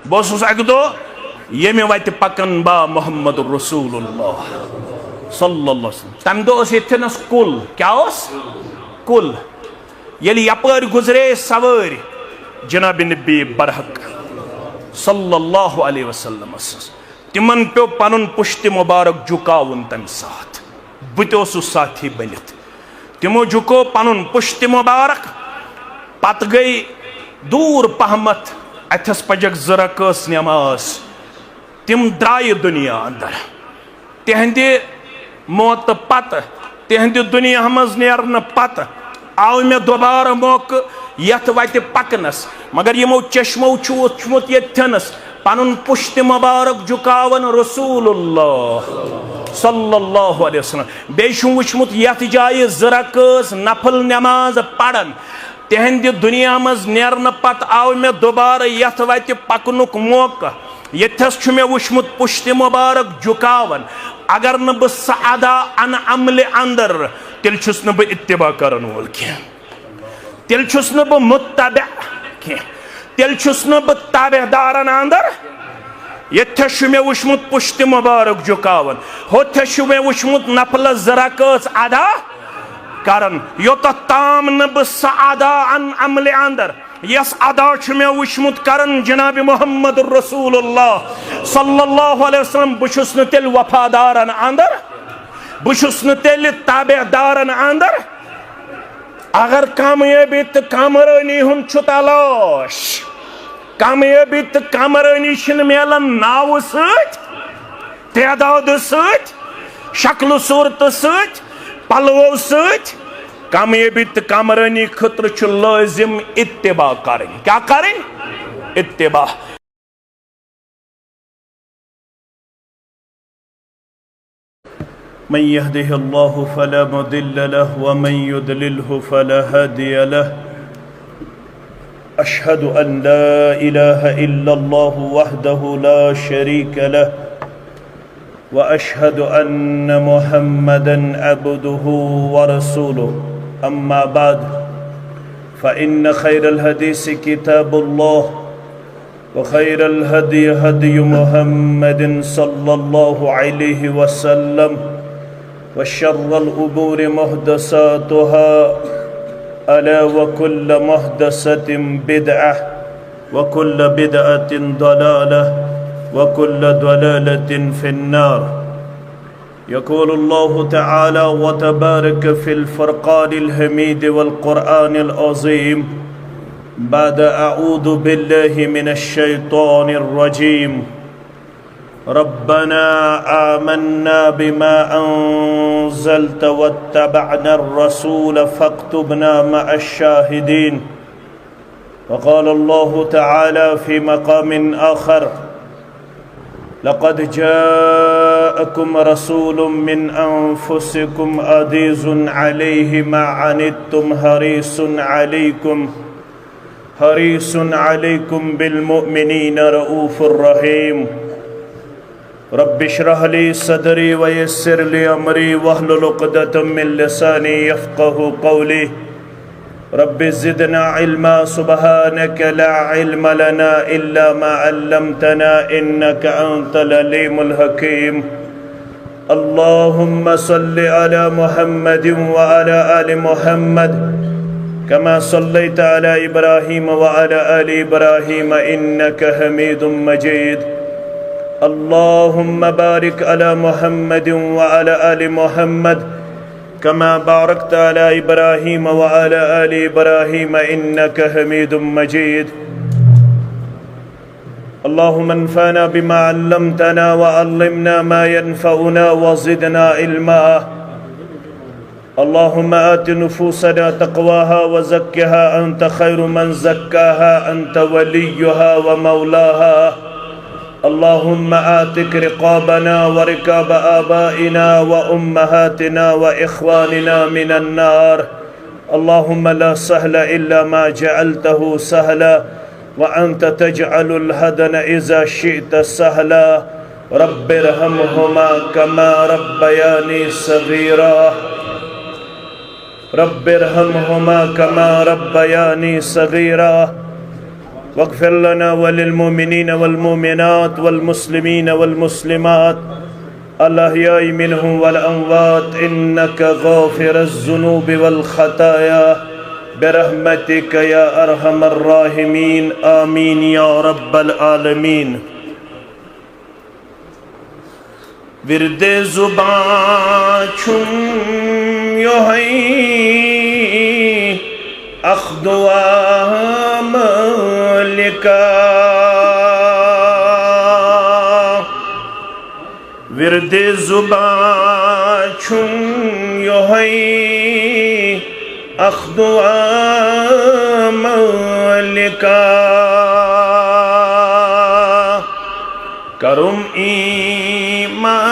बह अक दो ये वत पकन बा मोहम्मद रसूलुल्लाह सल्लल्लाहु अलैहि वसल्लम। तम दो यथनस कुल क्या कुल ये यपर गुजरे सवार जनाब नबी बरहक सल्लल्लाहु अलैहि वसल्लम तिमन पे पन पुश्त मुबारक झुकावन तम साथ बहुत साथी बनित तिमो झुको पन पुश्त मुबारक पत गई दूर पहमत अथस पजक जरकस नमाज तिम द्राय दुनिया अंदर तिहंदि मौत पत तिहंदि दुनिया मज नेरन पत आव मे दोबारा मौक यथ वत पकनस मगर यमो चश्मो वुचमुत यथनस पनुन पुश्त मुबारक झुकावन रसूलुल्लाह सल्लल्लाहु अलैहि वसल्लम बेशु वुचमुत यथ जाय जरकस नफल नमाज पढ़न तिहंदि दुनिया मज नेरन पत आव मे दोबारा यथ वत पकनुक मौका यथस मे वुचमुत पुश्त मुबारक झुकावन अगर न बह सदा अन अमल अंदर तेल छुस न बह इत्तिबा करन वोल कह तेल छुस न बह मुत्तबा कह तेल छुस न बह ताबेदारन अंदर यथस मे वुचमुत पुश्त मुबारक झुकावन होथस मे वुचमुत नफल जरकस अदा करन योत ताम न बह सदा अन अमल अंदर यस अदा मे वुचमुत करन जनाब मोहम्मद रसूलुल्लाह सल्लल्लाहु अलैहि वसल्लम बुछुस न तेल वफादारन अंदर बुछुस न तेल ताबेदारन अंदर अगर कामयाबी तो कामरानी हुन छु तलाश कामयाबी तो कामरानी छिन मिलन नाव सत तदाद सत शक्ल सूरत सत पलवो सत कामयाबी तो कामरानी खतर छु लाजिम इत्तिबा करें क्या करें इत्तिबा। मन यहदिहिल्लाहु फला मुदिल्ल लहु व मन युद्लिल्हु फला हादिय लहु। अशहदु अन ला इलाहा इल्लल्लाहु वहदहु ला शरीक लहु व अशहदु अन्न मुहम्मदन अब्दुहु व रसूलुहु। अम्मा बाद फ़इन्न खैरल हदीस किताबुल्लाह व खैरल हदी हदी मुहम्मदिन सल्लल्लाहु अलैहि वसल्लम व शर्रल उमूरि मुहदसातुहा अला व कुल्ल मुहदसतिन बिदअह व कुल्ल बिदअतिन दलालह व कुल्ल दलालतिन फिन्नार। यक़ूल अल्लाहु तआला व तबारक फ़िल फ़ुरक़ानिल हमीद वल क़ुरआनिल अज़ीम बाद अऊज़ु बिल्लाहि मिनश शैतानिर रजीम। रब्बना आमन्ना बिमा अंज़लत वत्तबअना अर्रसूल फ़क्तुबना मअश शाहिदीन। वक़ाल अल्लाहु तआला फ़ी मक़ामिन आख़र लक़द जाअकुम रसूलुम मिन अनफुसिकुम अज़ीज़ुन अलैहि मा अनित्तुम हरीसुन अलैकुम बिल मुमिनीना रऊफ़ुर रहीम। रब्बि इश्रह ली सदरी व यस्सिर ली अमरी वहलुल उक़दतम मिन लिसानी यफ़क़हू क़ौली। रब्बि ज़िदना इल्मा सुब्हानक ला इल्म लना इल्ला मा अल्लमतना इन्नका अंतल अलीमुल हकीम। अल्लाहुम्मा सल्लि अला मुहम्मदिन व अला आलि मुहम्मद कमा सल्लैता अला इब्राहीम व अला आलि इब्राहीम इन्नका हमीदुम मजीद। अल्लाहुम्मा बारिक अला मुहम्मदिन व अला आलि मुहम्मद कमा बारकता अला इब्राहीम व अला आलि इब्राहीम इन्नका हमीदुम मजीद। अल्लाहुम्मा अन्फ़अना बिमा अल्लमतना व अल्लिमना मा यनफ़उना व ज़िदना इल्मा। अल्लाहुम्मा आति नुफूसना तक़वाहा व ज़क्किहा अंत खैरु मन ज़क्काहा अंत वलियुहा व मौलाहा। अल्लाहुम्मा आतिक रिक़ाबना व रिक़ाब आबाइना व उम्महातिना व इख़वानिना मिनन नार। अल्लाहुम्मा ला सहला इल्ला मा जअलतहु सहला व अंत तजअलुल हज़न इज़ा शिअत सहला। रब्बिरहमहुमा कमा रब्बयानी सग़ीरा रब्बिरहमहुमा कमा रब्बयानी सग़ीरा। वग़फ़िर लना वलिलमुमिनीन वलमुमिनात वलमुस्लिमीन वलमुस्लिमात अल-अहयाइ मिनहुम वल अमवात इन्नका गाफ़िरुज़्ज़ुनूबि वल ख़ताया बिरहमतिका या अरहमर राहिमीन आमीन या रब्बल आलमीन। विरदे ज़ुबान छुम योहई अख़्दुआ मलिका विरदे ज़ुबान छुम योहई अख़्दुआ मलिका करुम ईमानिक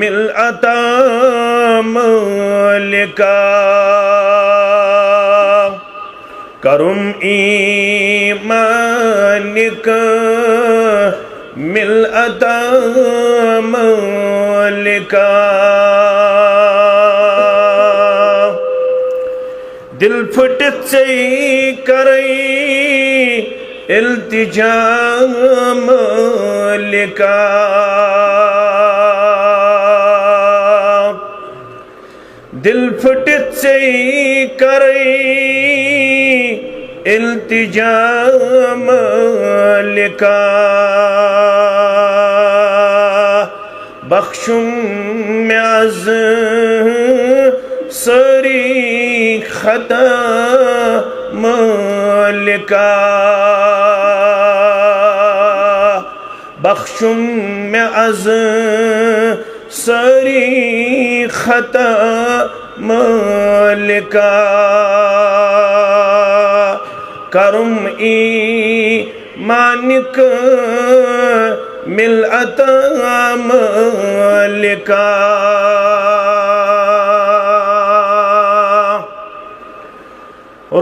मिलअता मलिका करुम ईमानिक मिलअता मलिका दिल फुटित से करई इल्तिजा मलिका दिल फुटित से करई इल्तिजा मलिका बख्शुम म्याज़ सरी खता मलिका बख्शुम म्याज़ सरी खता मलिका करुम ईमानिक मिलअता मलिका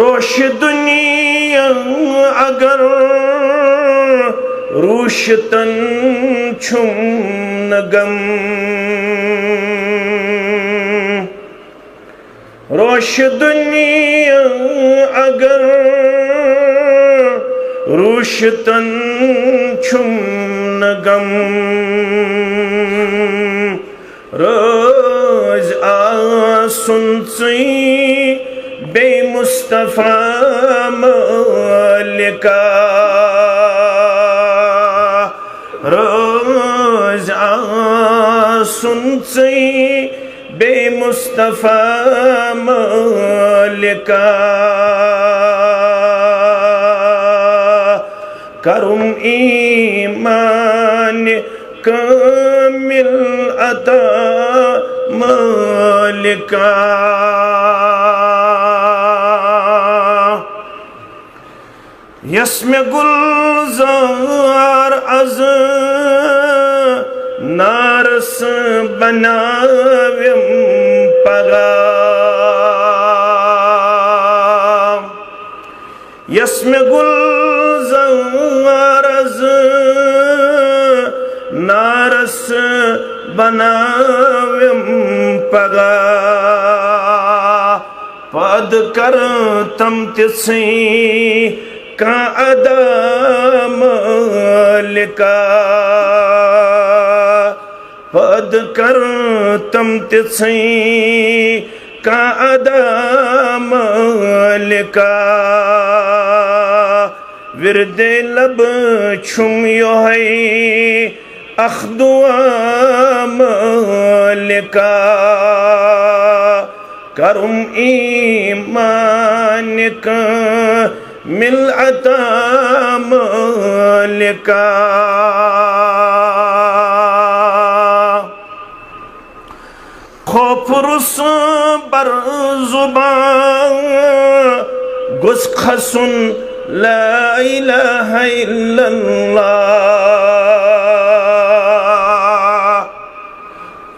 रोश दुनिया अगर रूशतन छुम नगम रोश दुनिया अगर रूशतन छुम नगम रोज आसुन बे मुस्तफ़ा मलिका रोज आसुन बे मुस्तफ़ा मलिका करुम ईमान कामिल अता मलिका यसमें गुलजार अज़ नारस बनाव्यम पगा यसमें गुलजार अज़ नारस बनाव्यम पगा पद कर तम तिसी का अदा मलिका पद कर तम तिसी का अदा मलिका विरदे लब छुम योहई अख़्दुआ मलिका करुम ईमानिक मिलअता मलिका खौफ रुस बर ज़ुबान गुस खसुन ला इलाहा इल्लल्लाह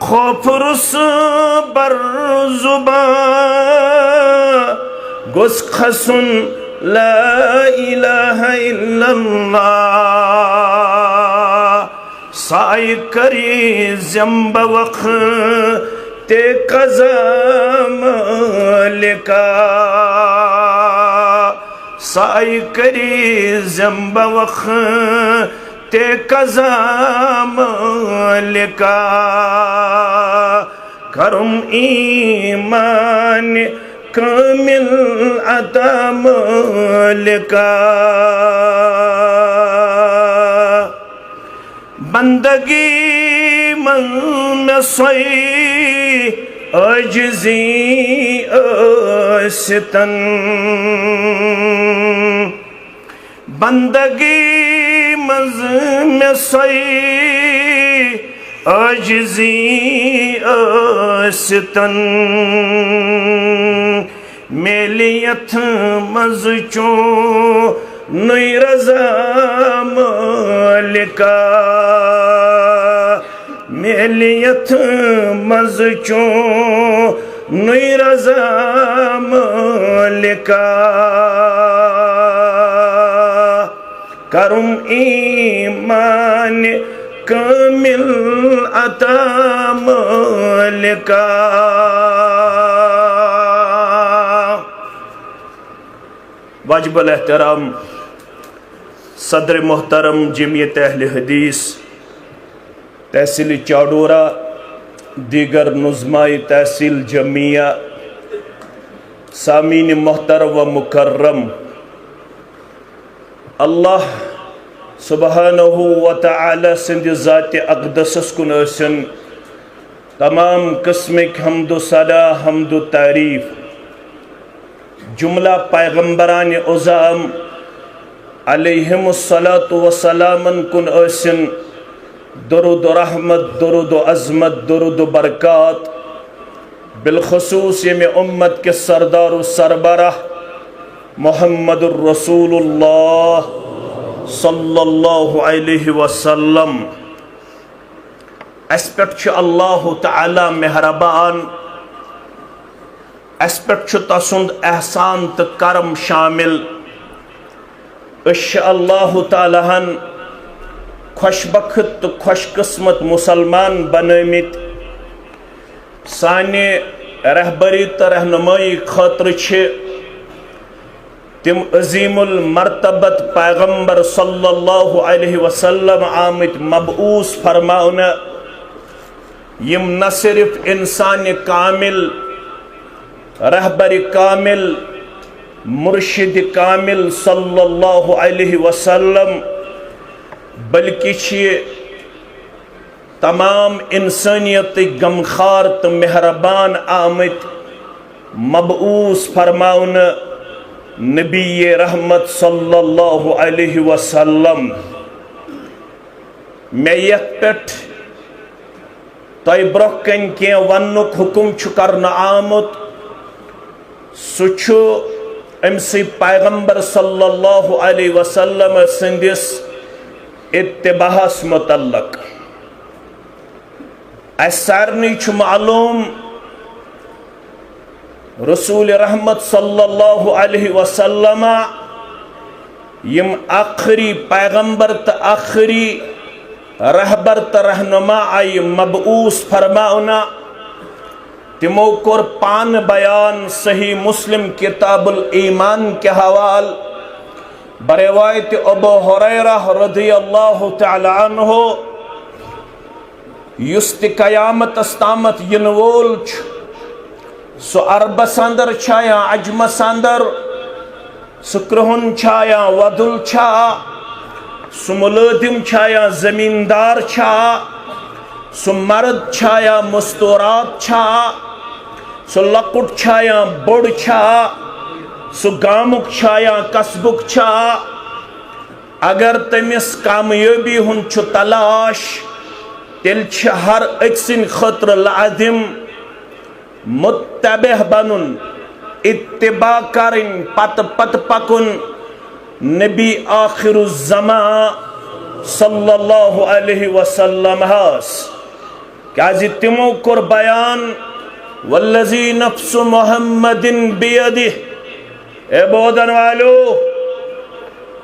खौफ रुस बर ज़ुबान गुस खसुन ला इलाहा इल्लल्लाह साय करी ज़ंब वक़्ते क़ज़ा मलिका साई करी जम्बवख ते कज़ा मालिका करुम ईमान कामिल अता मालिका बंदगी मन में सोई अजजी सितन बंदगी मज में सोई अजजी सितन मेलियत मज चो नुई रज़ा मालिका मेलियत मज चो नुई रज़ा मालिका करुम ईमान कामिल अता मालिका वाजिबुल एहतराम सदर मोहतरम जमीयत अहले हदीस तहसील चाडोरा दीगर नुज़माई तहसील जमिया सामीन मोहतरम व मुकर्रम अल्लाह सुब्हानहु व तआला सिंध ज़ात अक़दस कुन सन तमाम किस्मिक हम्दु सदा हम्दु तारीफ जुमला पैगम्बरान उज़ाम अलैहिमुस्सलातु वस्सलामन कुन सन दुरूद रहमत दुरूद अज़मत दुरूद बरक़ात बिलखुसूस ये उम्मत के सरदार सरबराह मुहम्मदुर रसूलुल्लाह सल्लल्लाहु अलैहि वसल्लम अस पे अल्लाह तआला मेहरबान अस पे तसुंद एहसान तो करम शामिल अल्लाह तालाहन खुशबखत तो खुशकिस्मत मुसलमान बनमित साने रहबरी तो रहनुमाई खतर तिम अजीमुल मर्तबत पैगम्बर सल्लल्लाहु अलैहि वसल्लम आमित मबऊस फरमाउना यम न सिर्फ इंसान कामिल रहबर कामिल मुर्शिद कामिल सल्लल्लाहु अलैहि वसल्लम बल्कि तमाम इंसानियत गमखार तो मेहरबान आमित मबऊस फरमाउन नबी रहमत सल्लल्लाहु अलैहि वसल्लम मैं यथ पेट तय ब्रोह कन के वनुक हुकुम करना आमुत सुछु अमसी पैगम्बर सल्लल्लाहु अलैहि वसल्लम संदिस इत्तिबाहस मुतल्लक सारनी मालूम रसूल रहमत सल्लल्लाहु अलैहि वसल्लम यम आखिरी पैगम्बर तो आखिरी रहबर तो रहनुमा आई मबऊस फरमाउना तिमो कोर पान बयान सही मुस्लिम किताबुल ईमान के हवाल बरवायत अबू हुरैरा रज़ियल्लाहु तआला अन्हु युस्त कयामत अस्तामत यनवोल सो अरबस अंदर या अजमस अंदर सुक्रहुन या वदुल सु मुलाजिम या जमींदार सु मर्द या मुस्तूरात सु लकुट या बोड़ सु गामुक या कस्बुक अगर तमिस कामयाबी हुन तलाश तेल हर अक्सिन खतर लाजिम मुत्तबह बनुन इत्तिबा करिन पत पत पकुन नबी आखिरुज़्ज़मा सल्लल्लाहु अलैहि वसल्लम हस क्या तिमो कोर बयान वल्लज़ी नफ्सु मुहम्मदिन बियदिह ए बोधन वालो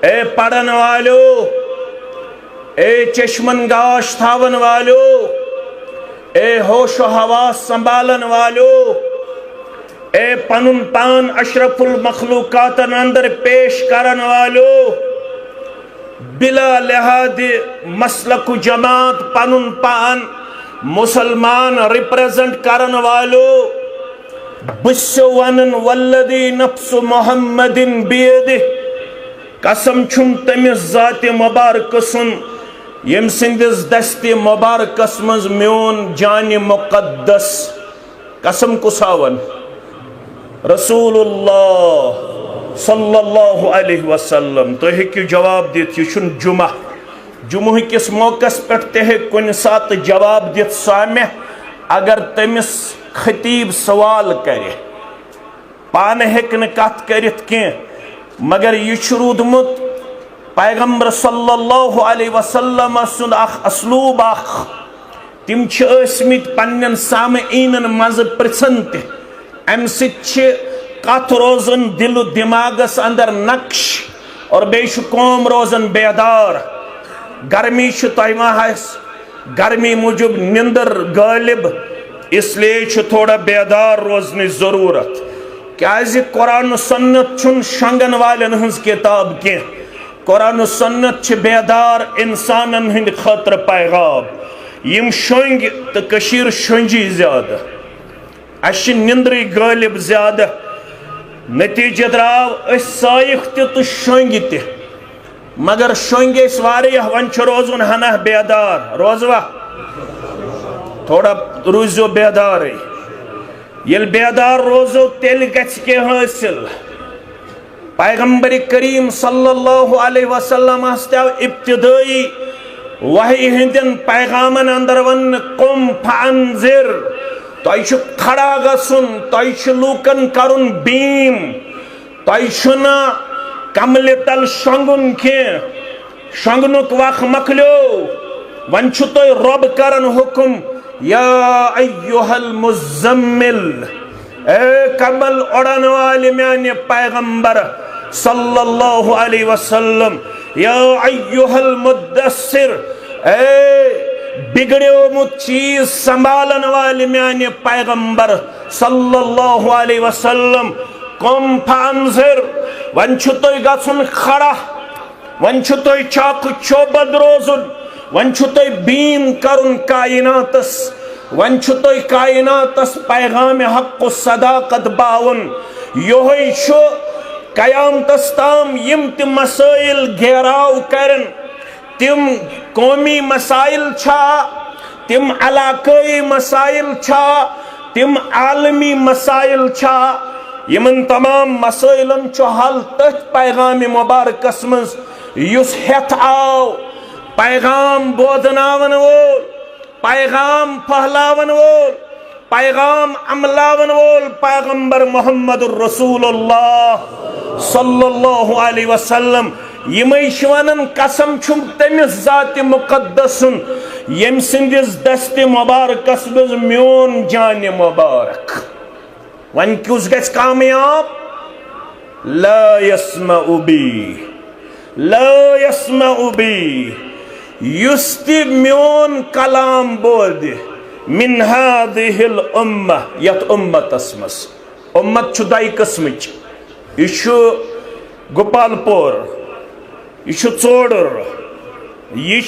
ए पढ़न वालो ए चश्मन गाश थावन वालो ए होश हवास संभालन वालो ए पनुन पान अशरफुल मखलूकातन अंदर पेश करन वालो, बिला लिहाज मसलक जमात पनुन पान मुसलमान रिप्रेजेंट करन वालो, बिस्सो वनन वल्लदी नफ्स मोहम्मदिन बियदि, कसम छुम तमिस जात मुबारक सुन यम सिंदिस दस्ते मुबारकस मज म्योन जान मुकद्दस। कसम कुसावन रसूलुल्लाह सल्लल्लाहु अलैहि वसल्लम। तो हेक्यू जवाब दित यह जुमा, जुमुह किस मौकस पे कुन सात जवाब दित सामे अगर तमिस खतीब सवाल करे, पान हेक न कत करित के, मगर यह रूदमुत पैगंबर सल्लल्लाहु अलैहि वसल्लम सुन असलूब तिम पन्न सामईन मज पृछन अम कत रोजन दिल दिमागस अंदर नक्श और बे कौम रोजन बेदार। गर्मी गर्मी मूजूब निंदर गालिब, इसलिए थोड़ा बेदार रोजन जरूरत। क्या कुरान सुन्नत शंगन वालन हज किताब के, कुरान सुन्नत बेदार इंसानन हंद खतर पैगाम। यम शंग तो कशीर शंजी ज्यादा, अश निंद्री गालिब ज्यादा, नतीजे द्राव साइक तो शंग त, मगर शंग वन रोजुन हना बेदार। रोजवा थोड़ा रूजो बेदार, ये बेदार रोजो तेल गे हासिल। पैगंबर करीम सल्लल्लाहु अलैहि वसल्लम इब्तिदाई वही हिंदन पैगामन अंदर वन कुम फअंजिर, तो खड़ा गसुन, तो लूकन करुन बीम, तो कमल तल शंगुन के, शंगनुक वख मकलो, वन तो रब करन हुकुम या अय्युहल मुज़म्मिल, ए कमल उड़न वाले म्याने पैगंबर सल्लल्लाहु अलैहि वसल्लम, या अय्युहल मुद्दस्सिर, ए बिगड़ो चीज संभालन वाले म्याने पैगंबर सल्लल्लाहु अलैहि वसल्लम, कुम फअंजिर, वन तो गसुन खड़ा, वन तो चाक चौबद रोजुन, वन तो बीम करुन कायनातस, वन तो कायनातस पैगाम हक सदाकत बावन। योही कयामतस ताम यम तिम मसाइल घेराव करन, तिम कौमी मसाइल छा, तिम इलाकाई मसाइल छा, तिम आलमी मसाइल छा, यमन तमाम मसाइलन चो हल तथ पैगाम मुबारकस मज युस हेथ आव, पैगाम बोधनावन वोल, पैगाम फहलावन वोल, पैगाम अमलावन वोल पैगंबर मोहम्मदुर रसूलुल्लाह सल्लल्लाहु अलैहि वसल्लम। यमन कसम छुम तमिस जात मुकद्दसुन यम सिंदिस दस्ते मुबारकस मज म्योन जान मुबारक। वन कुस गस कामयाब, ला यस्मउ बी, ला यस्मउ बी, युस्ति म्योन कलाम बोद मिन हादिहिल उम्मा, यत उम्मतस मस, उम्मत छु दाई किस्मच, यह गोपालपुर, यह चोडर, यह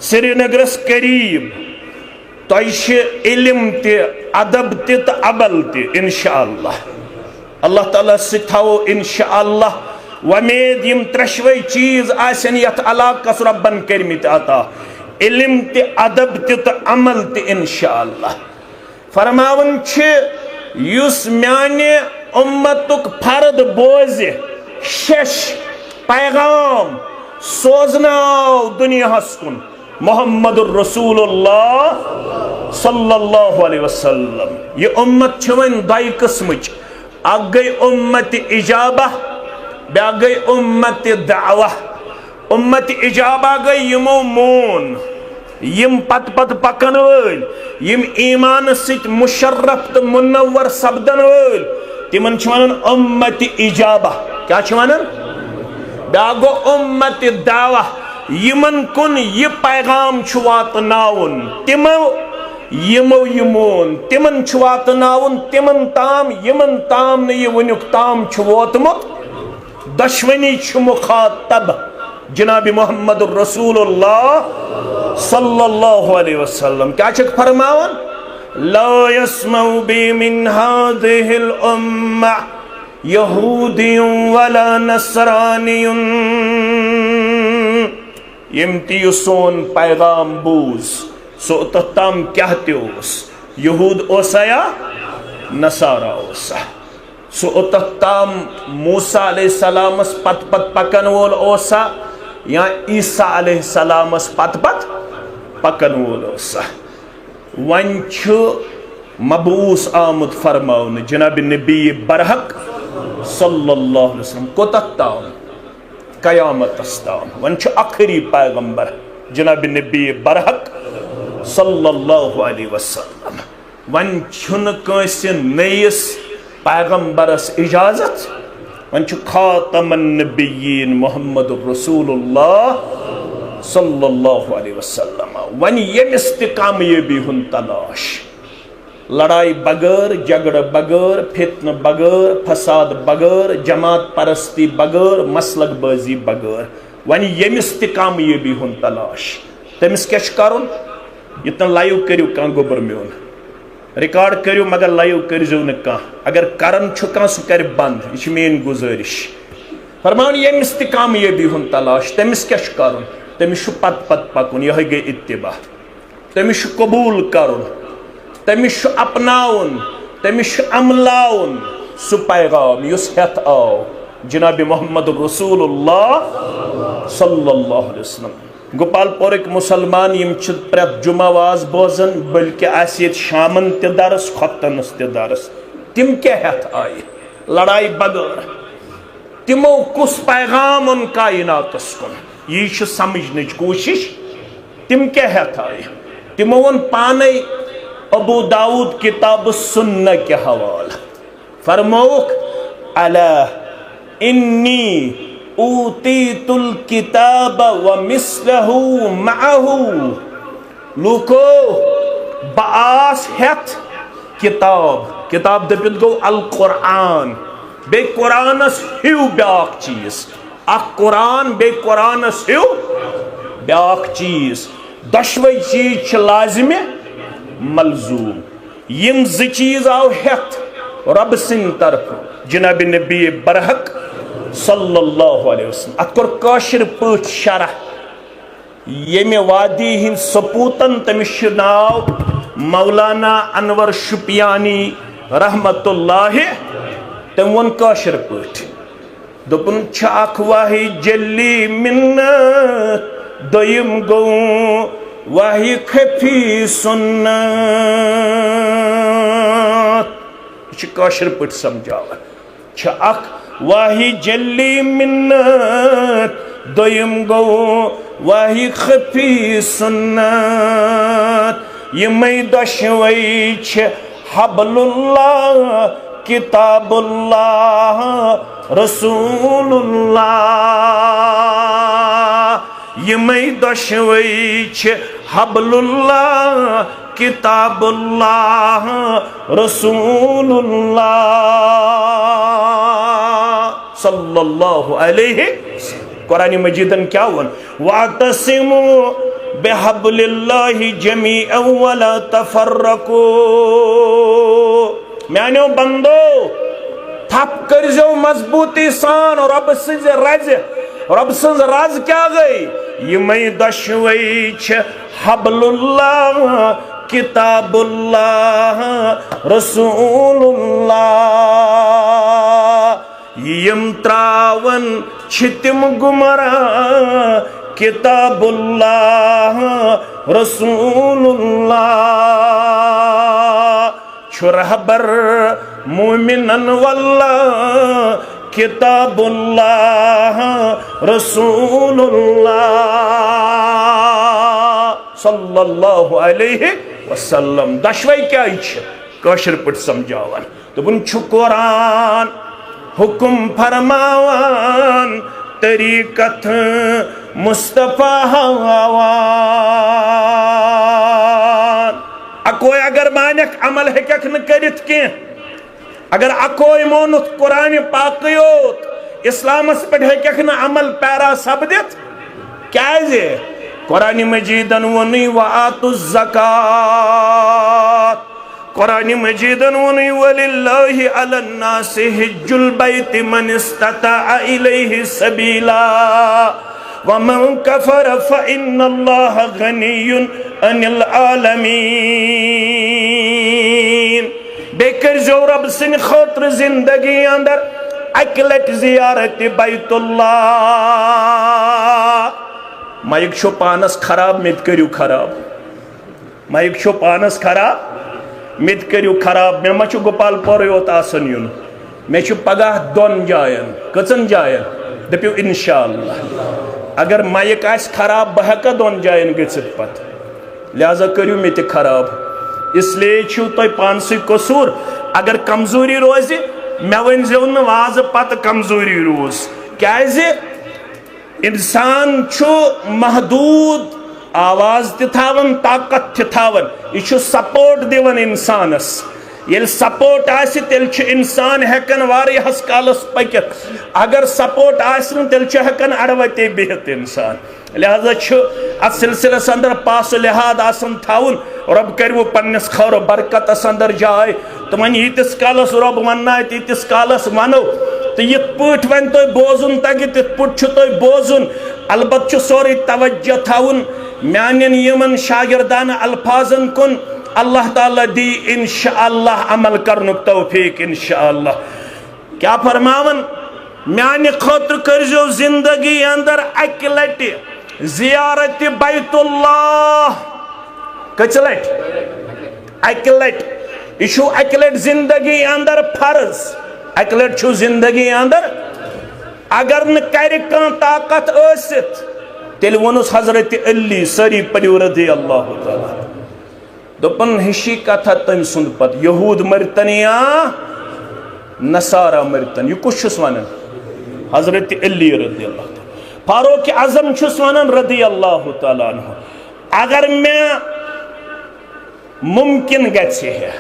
श्रीनगरस करीब, तो इल्म ते अदब ते तो अबल ते इंशाअल्लाह अल्लाह ताला सिथाओ इंशाअल्लाह। वमेद यम त्रशवे चीज आसन यथ अलाकस रब्बन करमित अता, इल्म ते अदब ते तो अमल ते इंशाअल्लाह। फरमावन युस म्याने उम्मतुक फर्द बोझ शश पैगाम सोजनाव दुनियाहस कुन मोहम्मदुर रसूलुल्लाह सल्लल्लाहु अलैहि वसल्लम। ये उम्मत वन दई किस्मच, अक गई उम्मत इजाबा, ब्या गई उम्मत दावा। उम्मत इजाबा गई यमो मोन, यम पत पत पकन वल, यम ईमान सित मुशर्रफ तो मुनव्वर सब्दन वल, तिमन वनन उम्मत इजाबा। क्या वनन? ब्या गो उम्मत दावा, यमन कुन यह पैगाम वातनाउन, तिमो यमो यमोन तिमन छु वातनाउन तिमन ताम यमन ताम न ये वनुक ताम छु वोतमुत दशवनी छु मुखातब जनाब मोहम्मद रसूलुल्लाह सल्लल्लाहु अलैहि वसल्लम क्या छक फरमावन ला यस्मउ बि मिन हादिहिल उम्मा यहूदियुन वला नसरानियुन यमती सोन पैगाम बूज सो तम क्या यहूद ओसा या नसारा ओसा सो तम मूसा अलैहिस्सलामस पत पत पकन वोल ओसा या ईसा अलैहिस्सलामस पत पत पकन वोल ओसा वन मबूस आमुद फरमाउन जनाब नबी बरहक सल्लल्लाहु अलैहि वसल्लम कोतत ताम कयामतस ताम वन आखिरी पैगंबर जनाब नबी बरहक सल्लल्लाहु अलैहि वसल्लम वन कंसे नयस पैगंबरस इजाजत वन खातमन नबिय्यीन मोहम्मद रसूलुल्लाह सल्लल्लाहु अलैहि वसल्लम वन यमिस त कामयाबी हुन तलाश लड़ाई बगैर झगड़ बगैर फितन बगैर फसाद बगैर जमात परस्ती बगैर मसलक बाजी बगैर वन यमिस त कामयाबी हुन तलाश तमिस क्या करुन इतन लाइव करियो कह गोबर मोन रिकॉर्ड करियो मगर लाइव करो न कह अगर करन कह सह कर बंद यह मेन गुजारिश फरमान यमिस त कामयाबी हुन तलाश तमिस क्या करुन तमिस पत पत पकुन यह गई इत्तिबा तमिस कबूल करुन तमिस अपनाउन तमिस अमलाउन सु पैगाम युस हेत आओ जनाब मोहम्मद रसूलुल्लाह सल्लल्लाहु अलैहि वसल्लम गोपालपुर मुसलमान यम प्रत जुमावाज बोजन बल्कि आसियत शामन त दरस खतनस त दरस तिम क्या हेत आए लड़ाई बगैर तिमो कुस पैगाम उन कायनातस कुन यह समझन कोशिश तिम क्या हेत आए तिमो वन पाने अबू दाऊद किताब सुन्ना के हवाला फरमौक अला इन्नी ऊतीतुल किताब व मिस्लहु मअहु लूको बास हेत किताब किताब दपित गो अल कुरान बे कुरानस हिउ ब्याक चीज अख कुरान बे कुरानस हिउ ब्याक चीज दशवै चीज लाजिम मलजूम यम ज चीज आव हेत रब सिंह तरफ जनाब नबी बरहक सल्लल्लाहु अलैहि वसल्लम अत कोर काशिर पठ शरह यमे वादी हिंद सपूतन तमिश नाव मौलाना अनवर शुपियानी रहमतुल्लाह तम वन काशिर पठ दोपन अख वाहि जल्ली मिन्नत दोयम गो वाहि खफी सुन्नत काशिर पठ समझावा अख वाहि जल्ली मिन्नत दोयम गो वाहि खफी सुन्नत यमै दशवै हबलुल्लाह किताबुल्लाह रसूलुल्लाह यमै दशवै हबलुल्लाह किताबुल्लाह रसूलुल्लाह सल्लल्लाहु अलैहि कुरान मजीदन क्या वन वातसिमु बिहब्लिल्लाहि जमीअन वला तफर्रकू म्यानो बंदो थप करजो मजबूती सान रब सिंज रज क्या गई यमै दशवै हबलुल्लाह किताबुल्लाह रसूलुल्लाह यम त्रावन छितिम गुमरा किताबुल्लाह रसूलुल्लाह छुरहबर मोमिनन वल्लाह किताबुल्लाह रसूलुल्लाह सल्लल्लाहु अलैहि वसल्लम दशवै क्या काशिर पट समझावन दोपन छु कुरान हुकुम फरमावान तरीकत मुस्तफा हवान अको मानक अमल हेकक न करित के अगर अकोई मोनुत कुरान पाक योत इस्लामस पे हेकक न अमल पैरा सबदित क्या कुरान मजीदन वनी व आतुज़ ज़कात कुरान मजीदन वनी वलिल्लाहि अलन्नासि हिज्जुल बैति मन इस्तताअ इलैहि सबीला वमन कफर फइन्नल्लाह गनियुन अनिल आलमीन। बेकर जो रब सिन खौत्र जिंदगी अंदर अकलट जियारत बैतुल्लाह। माइक शो पानस खराब मित करियो खराब, माइक शो पानस खराब मित करियो खराब। मे मा गोपाल पर योत आसन युन, मे पगह दोन जायन कचन जायन दपियो इंशाअल्लाह। अगर माइक आस खराब बह हेका दोन जायन गचित पत, लिहाजा करियो मे ते खराब। इसलिए छु तुम पानस कसूर। अगर कमजोरी रोज मे वनजो न वाज पत कमजोरी रोज क्या इंसान छु महदूद आवाज तावन ताकत तावन यह सपोर्ट दिवन इंसानस। ये सपोर्ट आसि तेल इंसान हेकन वारियाहस कालस पकित, अगर सपोर्ट आसि तेल हेकन अड़वते बिहित इंसान। लिहाजा अत सिलसिलस अंदर पास लिहाद आसन थाउन। रब करो पन्नस खैर बरकतस अंदर जाए तो वन यीतिस कालस रब वन्ना तीतिस कालस वनो तो ये पट वन तुम बोजुन तगि तिथ पट तुम बोजुन। अलबत् सोरे तवज्जो थाउन म्यानन यमन शागिर्दान अल्फाजन कुन। अल्लाह ताला दी इंशाअल्लाह अमल करनुक तौफीक इंशाअल्लाह। क्या फरमावन म्याने खौत्र करजो जिंदगी अंदर अक लटि जियारत बैतुल्लाह। कच लट अक लट यह अक लट जिंदगी अंदर फर्ज, अक लट जिंदगी अंदर। अगर न कर ताकत आसित तेल वनुस हजरत अली सरी पढ़ियो रज़ी अल्लाह ताला दोपन हिशी कथा तम सुंद पत यहूद मरतन या नसारा मरतन। यह कुछ वनान हजरत अली रज़ी अल्लाह ताला। फारूक आजम वनान रज़ी अल्लाह ताला अन्हु। अगर मैं मुमकिन गछे है,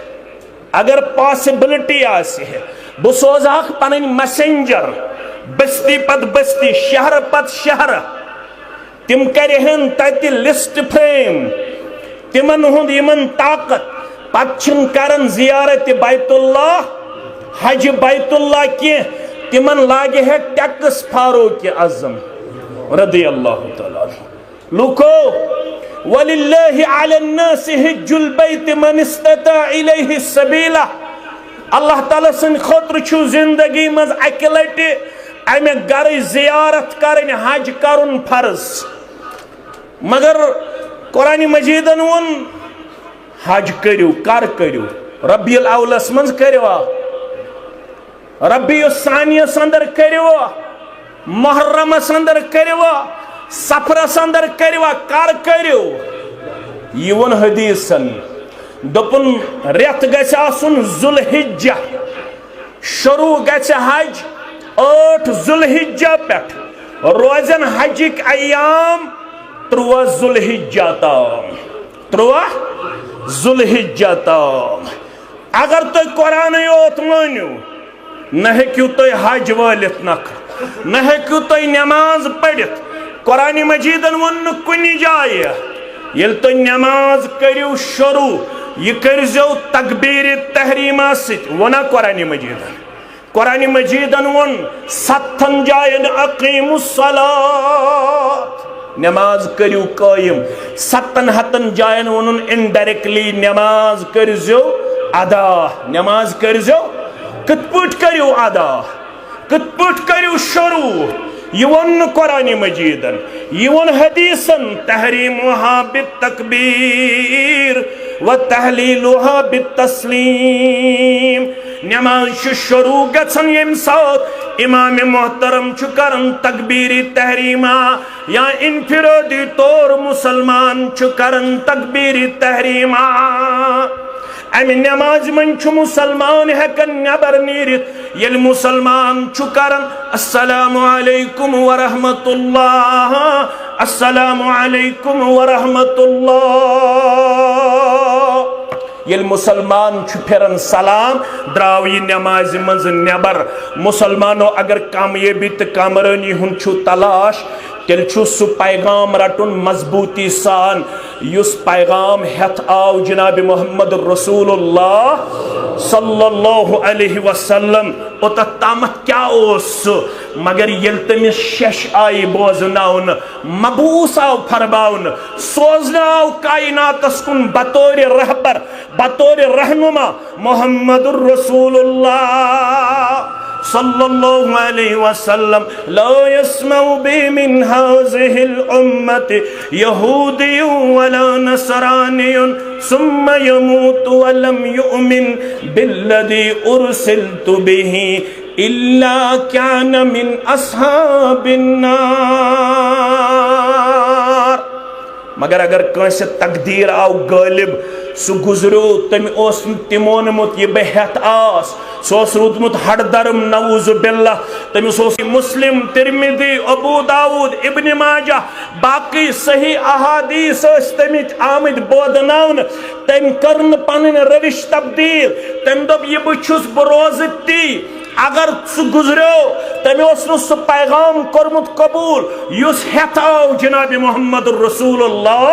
अगर पॉसिबिलिटी आसे है, बह सोजाख पन मैसेंजर बस्ती पत बस्ती शहर पत शहर, तिम करहन तत लिस्ट फ्रेम तिमन हुंद यमन ताकत पन करन जियारत बैतुल्लाह हज बैतुल्लाह के तिमन लागे है टैक्स फारूक आजम रज़ी अल्लाह ताला। लुको वलिल्लाहि अलन्नासि हिज्जुल बैति मन इस्तताअ इलैहि सबीला। अल्लाह ताला सन खौत्र छु जिंदगी मज अक लटि अमे गर जियारत करन हज करन फर्ज। मगर कुरान मजीदन वोन हज करियो कर करियो रबीउल अव्वलस मज करियो, रबीउस सानियस अंदर करियो, मुहर्रमस अंदर करियो, सफरस अंदर करियो कर करियो। यह वोन हदीसन दोपन रेत गछ आसुन जुलहिज्जा शुरू गछ हज 8 जुलहिज्जा पेठ रोजन हजिक अयाम 3 जुलहिज्जा ताम 3 जुलहिज्जा ताम। अगर तुम कुरान योत मानियो न हेक्यू तुम हज वालित नख न हेक्यू तुम नमाज पढ़ित। कुरान मजीदन वोन कुनि जाय येल तुम नमाज करियो शुरू यह करजो तकबीर तहरीमा सित वना कुरान मजीदन। कुरान मजीदन वोन 7 जायन अकीमुस सलात नमाज करियो कायम। 7 जायन वोन इनडायरेक्टली नमाज करजो अदा, नमाज करजो कत पट करियो अदा, कत पट करियो शुरू। यह वोन कुरान मजीदन, यह वोन हदीसन तहरीमुहा बित्तकबीर व तहलीलुहा बित्तस्लीम। नमाज शुरू गछन यम साथ इमाम मोहतरम करन तकबीरी तहरीमा या इनफिरादी तौर मुसलमान करन तकबीरी तहरीमा। अमि नमाज मन मुसलमान हेकन नबर नीरित ये मुसलमान करन अस्सलामु अलैकुम व रहमतुल्लाह, अस्सलामु अलैकुम व रहमतुल्लाह। ये मुसलमान फिरन सलाम द्राव यह नमाज मज नबर मुसलमानो अगर कामयाबी तो कामरानी हुंद तलाश तेल सु पैगाम रटुन मजबूती सान युस पैगाम हेथ आव जनाब मोहम्मद रसूलुल्लाह सल्लल्लाहु अलैहि वसल्लम ओत तामत क्या मगर ये तमिस शश आई बोजन मबूस आव फरमाउन सोजन आव कायनातस कुन बतौर रहबर बतौर रहनुमा मोहम्मद रसूलुल्लाह सल्लल्लाहु अलैहि वसल्लम ला यस्मउ बि मिन हाज़िहिल उम्मति यहूदियुन वला नसरानियुन सुम्मा यमूतु वलम युमिन बिल्लज़ी उरसिलतु बिही इल्ला कान मिन अस्हाबिन नार। मगर अगर कंस तकदीर आव गालिब सु गुजरो तम तिमोनमुत यह बह हेत आस सोस रूदमुत हड़दरम नऊज़ बिल्लाह तमिस मुस्लिम तिरमिदी अबू दाऊद इब्न माजा बाकी सही अहादीस तमिच आमद बोदनावन तम करन पन रविश तब्दील तम दप यह बहुस बरोज ती अगर सु गुजरो तमें सु पैगाम कर्मुत कबूल युस हेत आव जनाब मोहम्मद रसूलुल्लाह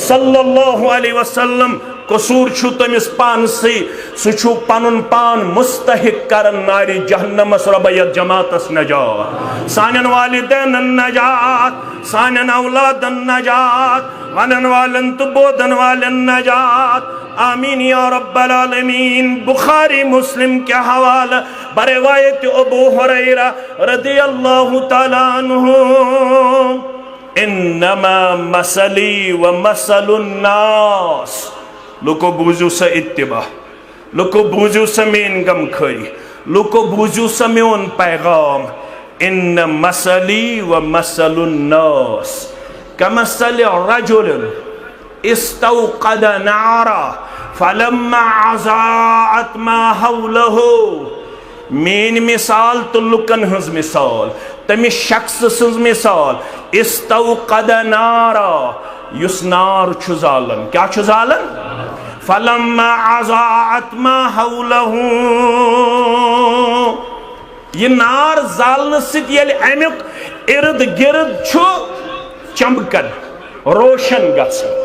सल्लल्लाहु अलैहि वसल्लम कसूर छु तमिस पानसी सु पनुन पान मुस्तहिक करन नारी जहन्नमस रबयत जमातस नजात सानन वालिदैन नजात सानन औलादन नजात वनन वालन तो बोदन वालन नजात आमीन या रब्बल आलमीन। बुखारी मुस्लिम के हवाला बरवायत अबू हुरैरा रदियल्लाहु तआला अन्हु इन्नमा मसली व मसलुन नास लुको बूझू सा इत्तिबा लुको बूझू सा मेन गम खरी लुको बूझू सा मेन पैगाम इन मसली व मसलुन नास कमसल रजुल इस्तौक़द नारा फलम्मा अज़ाअत मा हौलहु मेन मिसाल तो लुकन हज मिसाल तमिस शख्स सज मिसाल इस्तौक़द नारा युस नार छु जालन क्या छु जालन फलम्मा अज़ाअत मा हौलहु यह नार जालन सित येल अमुक इर्द गिर्द छु चमकन रोशन गसन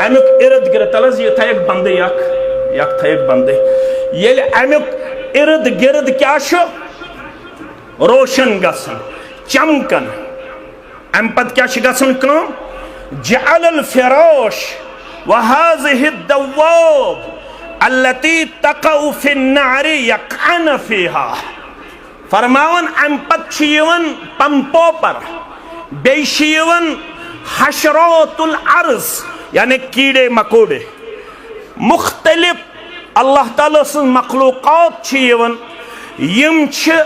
अमुक इर्द गिर्द तलज यह थयक बंदे यक थयक बंदे येल अमुक इर्द गिर्द क्या छु रोशन गसन चमकन अम पत क्या छु गसन कम जअलल फिराश वहाज़िहि दव्वाब अल्लती तक़उ फिन्नारी यक़अन फ़ीहा फरमावन अम पत छु यवन पंपो पर बेश यवन हशरातुल अर्ज़ यानी कीड़े मकोड़े मुख्तलिफ अल्लाह ताला सं मखलूक़ात छु यवन यम छु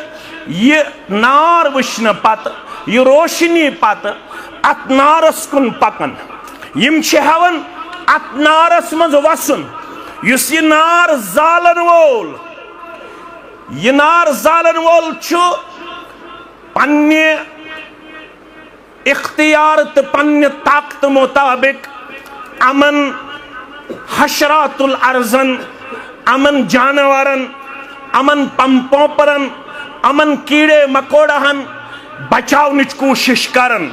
ये नार वुश्न पत ये रोशनी पत अत नारस कुन पकन यम छु हवन अत नारस मज वसन युस ये नार जालन वोल छु पन्ने इख्तियार तो पन्ने ताकत मुताबिक अमन हशरातुल अर्ज़न अमन जानवरन अमन पंपों परन अमन कीड़े मकोड़हन बचावनिच कोशिश करन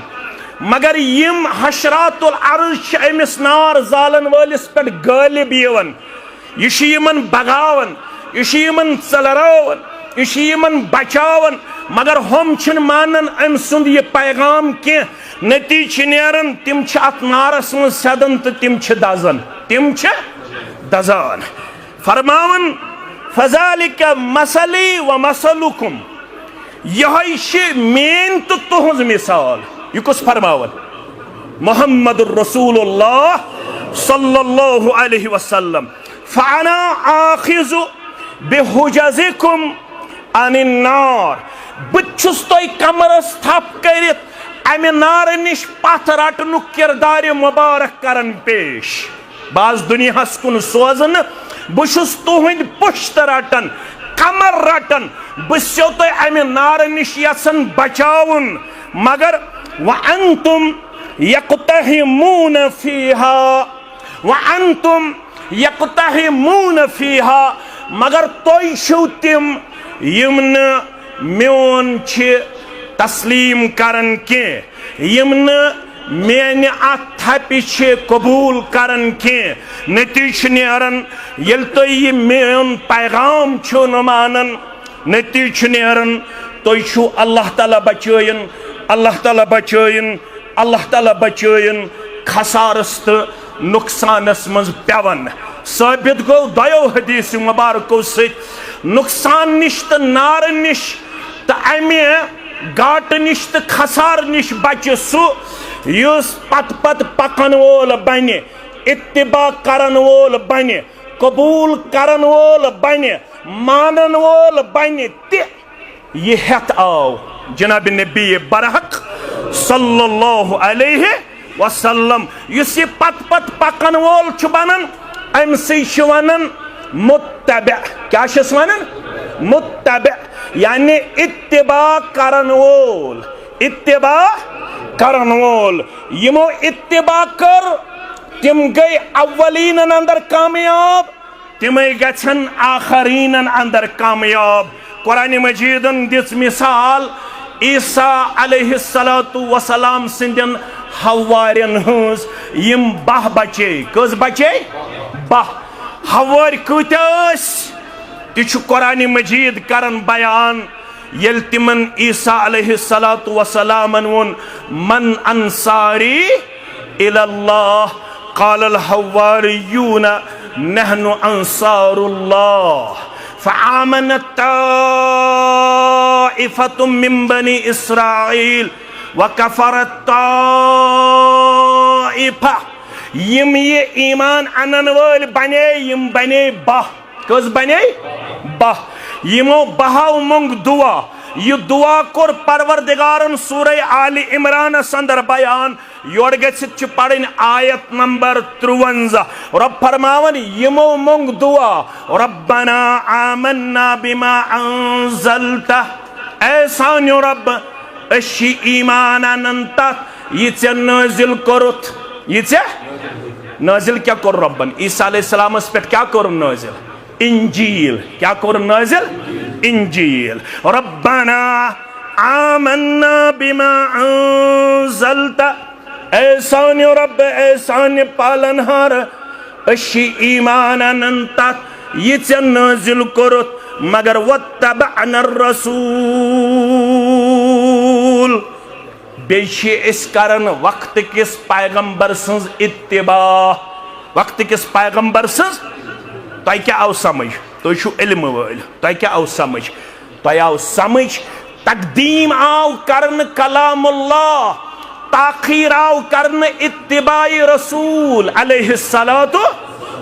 मगर यम हशरातुल अर्ज़ अमिस नार जालन वालिस पे गालिब यवन यह यमन बगावन यह यमन चलरावन यह यमन बचावन मगर हम छन मानन अम सुंद यह पैगाम के नतीज नेरन तिम छ अत नारस मज सदन तो तिम छ दजान फरमावन फज़ालिक मसली व मसलुकुम यह मेन तो तुहज मिसाल यह कुछ फरमावन मोहम्मद रसूलुल्लाह सल्लल्लाहु अलैहि वसल्लम फ़अना आखिज़ु बिहुजज़िकुम अनिन नार बछुस तोय कमरस थप करित अमे नार निश पथ रटनु किरदार मुबारक करन पेश बाज दुनियास कुन सोजन बहुस तुहद पुश्त रटन कमर रटन बो तोय अमे नार निश यसन बचाउन मगर व अंतुम यक़तहिमून फीहा व अंतुम यक़्तहिमून फ़ीहा मगर तोय छो तिम यम न म्योन छ तस्लीम करन के यम न मेन थपि कबूल करन के नतीज नेरन यल तोय ये मेन पैगाम छो न मानन नतीज नेरन तोय छो अल्लाह ताला बचयन अल्लाह ताला बचयन अल्लाह ताला बचयन खसारस तो नुकसानस मज पेवन साबित गो दयो हदीस मुबारको से नुकसान निश तो नार निश तो अमे गाट निश तो खसार निश बचे सुस पत पत पकन वोल बने इत्तिबा करन वोल बने कबूल करन वोल बने मानन वोल बने ये हेत आओ जनाब नबी बरहक सल्लल्लाहु अलैहि वसल्लम युस ये पत पत पकन वोल छु बनन अमसे छु वनन मुत्तबा क्या छस वनन मुत्तबा यानी इत्तिबा करन वोल इत्तिबा करन वोल यमो इत्तिबा कर तिम गई अव्वलीन अंदर कामयाब तिमै गछन आखरीन अंदर कामयाब कुरान मजीदन दिस मिसाल ईसा अलैहिस्सलातु वसलाम सिंदन हवारियन हंस यम बाह बचे कस बचे बाह हवार कूतस तिछु कुरान मजीद करन बयान यल तिमन ईसा अलैहिस्सलातु वसलामन वोन मन अंसारी इलल्लाह क़ाल अल हवारियून नहनु अंसारुल्लाह फ़आमनत ताइफ़तुम मिन बनी इस्राईल व कफ़रत ताइफ़ा यम ये ईमान अनन वल बने यम बने बाह कस बने बाह यमो बहाव मंग दुआ यह दुआ कोर परवरदिगारन सूरह आली इमरान अंदर बयान योर गछित पढ़न आयत नंबर 53 रब फरमावन यमो मंग दुआ रब्बना आमन्ना बिमा अंज़लता ऐसा रब अशी ईमान अनंता ये नाजिल करुत ये नाजिल क्या कर रब्बन ईसा अलैहिस्सलाम पे क्या कर नाजिल इंजील क्या कर नाजिल इंजील रब्बना आमन्ना बिमा अंज़लता ऐसा रब ऐसा पालनहार अशी ईमान अनंता ये नाजिल करुत मगर वत्तबअना रसूल बेशे इस कारण वक्त किस पैगंबर सन्ज इत्तिबा वक्त किस पैगंबर सन्ज तो क्या आव समझ तो इल्म वल तो क्या आव समझ तो आव समझ तकदीम आव करन कलामुल्लाह ताखीर आव करन इत्तिबाई रसूल अलैहिस्सलातु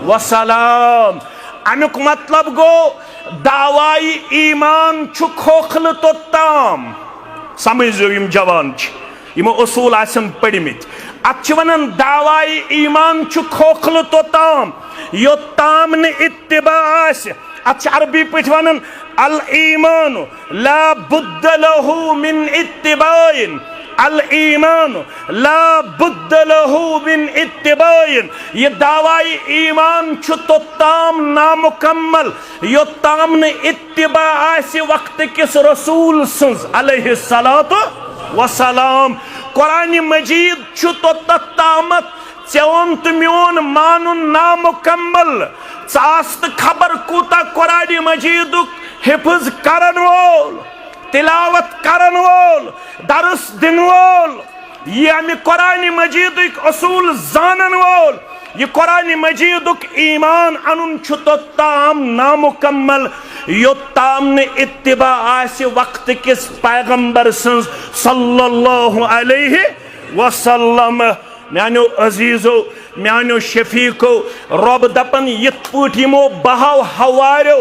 वसलाम अमुक मतलब गो दावाई ईमान छु खोखल तो ताम समझो यम जवान यमो उसूल आसन पढ़मित अत वनान दावाई ईमान छु खोखल तो ताम यो ताम न इत्तिबा अत अरबी पठ वनान अल ईमान ला बुद्द लहु मिन इत्तिबाइन अल ईमान ला बुद्द लहु मिन इत्तिबाइन ये दावाई ईमान छु तो ताम नामुकम्मल यो ताम न इत्तिबा आसे वक्त किस रसूल सन्ज अलैहिस्सलातु वसलाम कुरान मजीद छु तो तामत चौन तो म्योन मानुन नामुकम्मल चास्त खबर कूता कुरान मजीदुक हिफ्ज करन वोल तिलावत करन वोल दरस दिन वोल ये अमि कुरान मजीदुक असूल जानन वोल ये कुरान मजीदुक ईमान अनुन छु तो ताम नामुकम्मल यो ताम ने इत्तिबा आसे वक्त किस पैगंबर सन्ज सल्लल्लाहु अलैहि वसल्लम म्यानो अजीजो म्यानो शफीको रब दपन यत पट यमो बहाव हवारो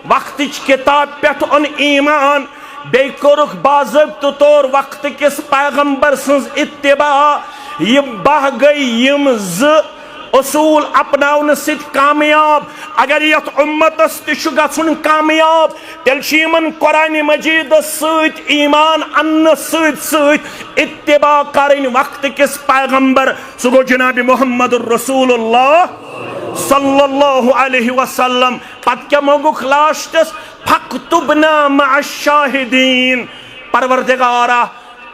वक्त किताब पे अन ईमान बे कोरुख बाज़ाब्त तौर वक्त किस पैगंबर सन्ज इत्तिबा ये बह गई यम ज असूल अपनावन सित कामयाब अगर यत उम्मतस तिशु गछुन कामयाब तेल छिमन कुरान मजीद सत ईमान अन्न सत सत इत्तिबा करन वक्त किस पैगंबर सो गो जनाब मुहम्मद रसूलुल्लाह सल्लल्लाहु अलैहि वसल्लम पत क्या मोगुख लास्टस फक्तुबना मअश-शाहिदीन परवरदिगारा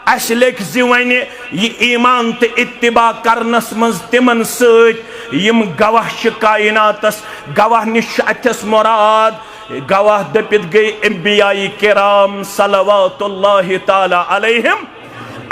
अस लेख वन ये ईमान तो इत्तिबा करनस मज तिमन सत यम गवाह कायनातस गवाह निश अथस मुराद गवाह दपित गई अंबियाई किराम सलवातुल्लाहि ताला अलैहिम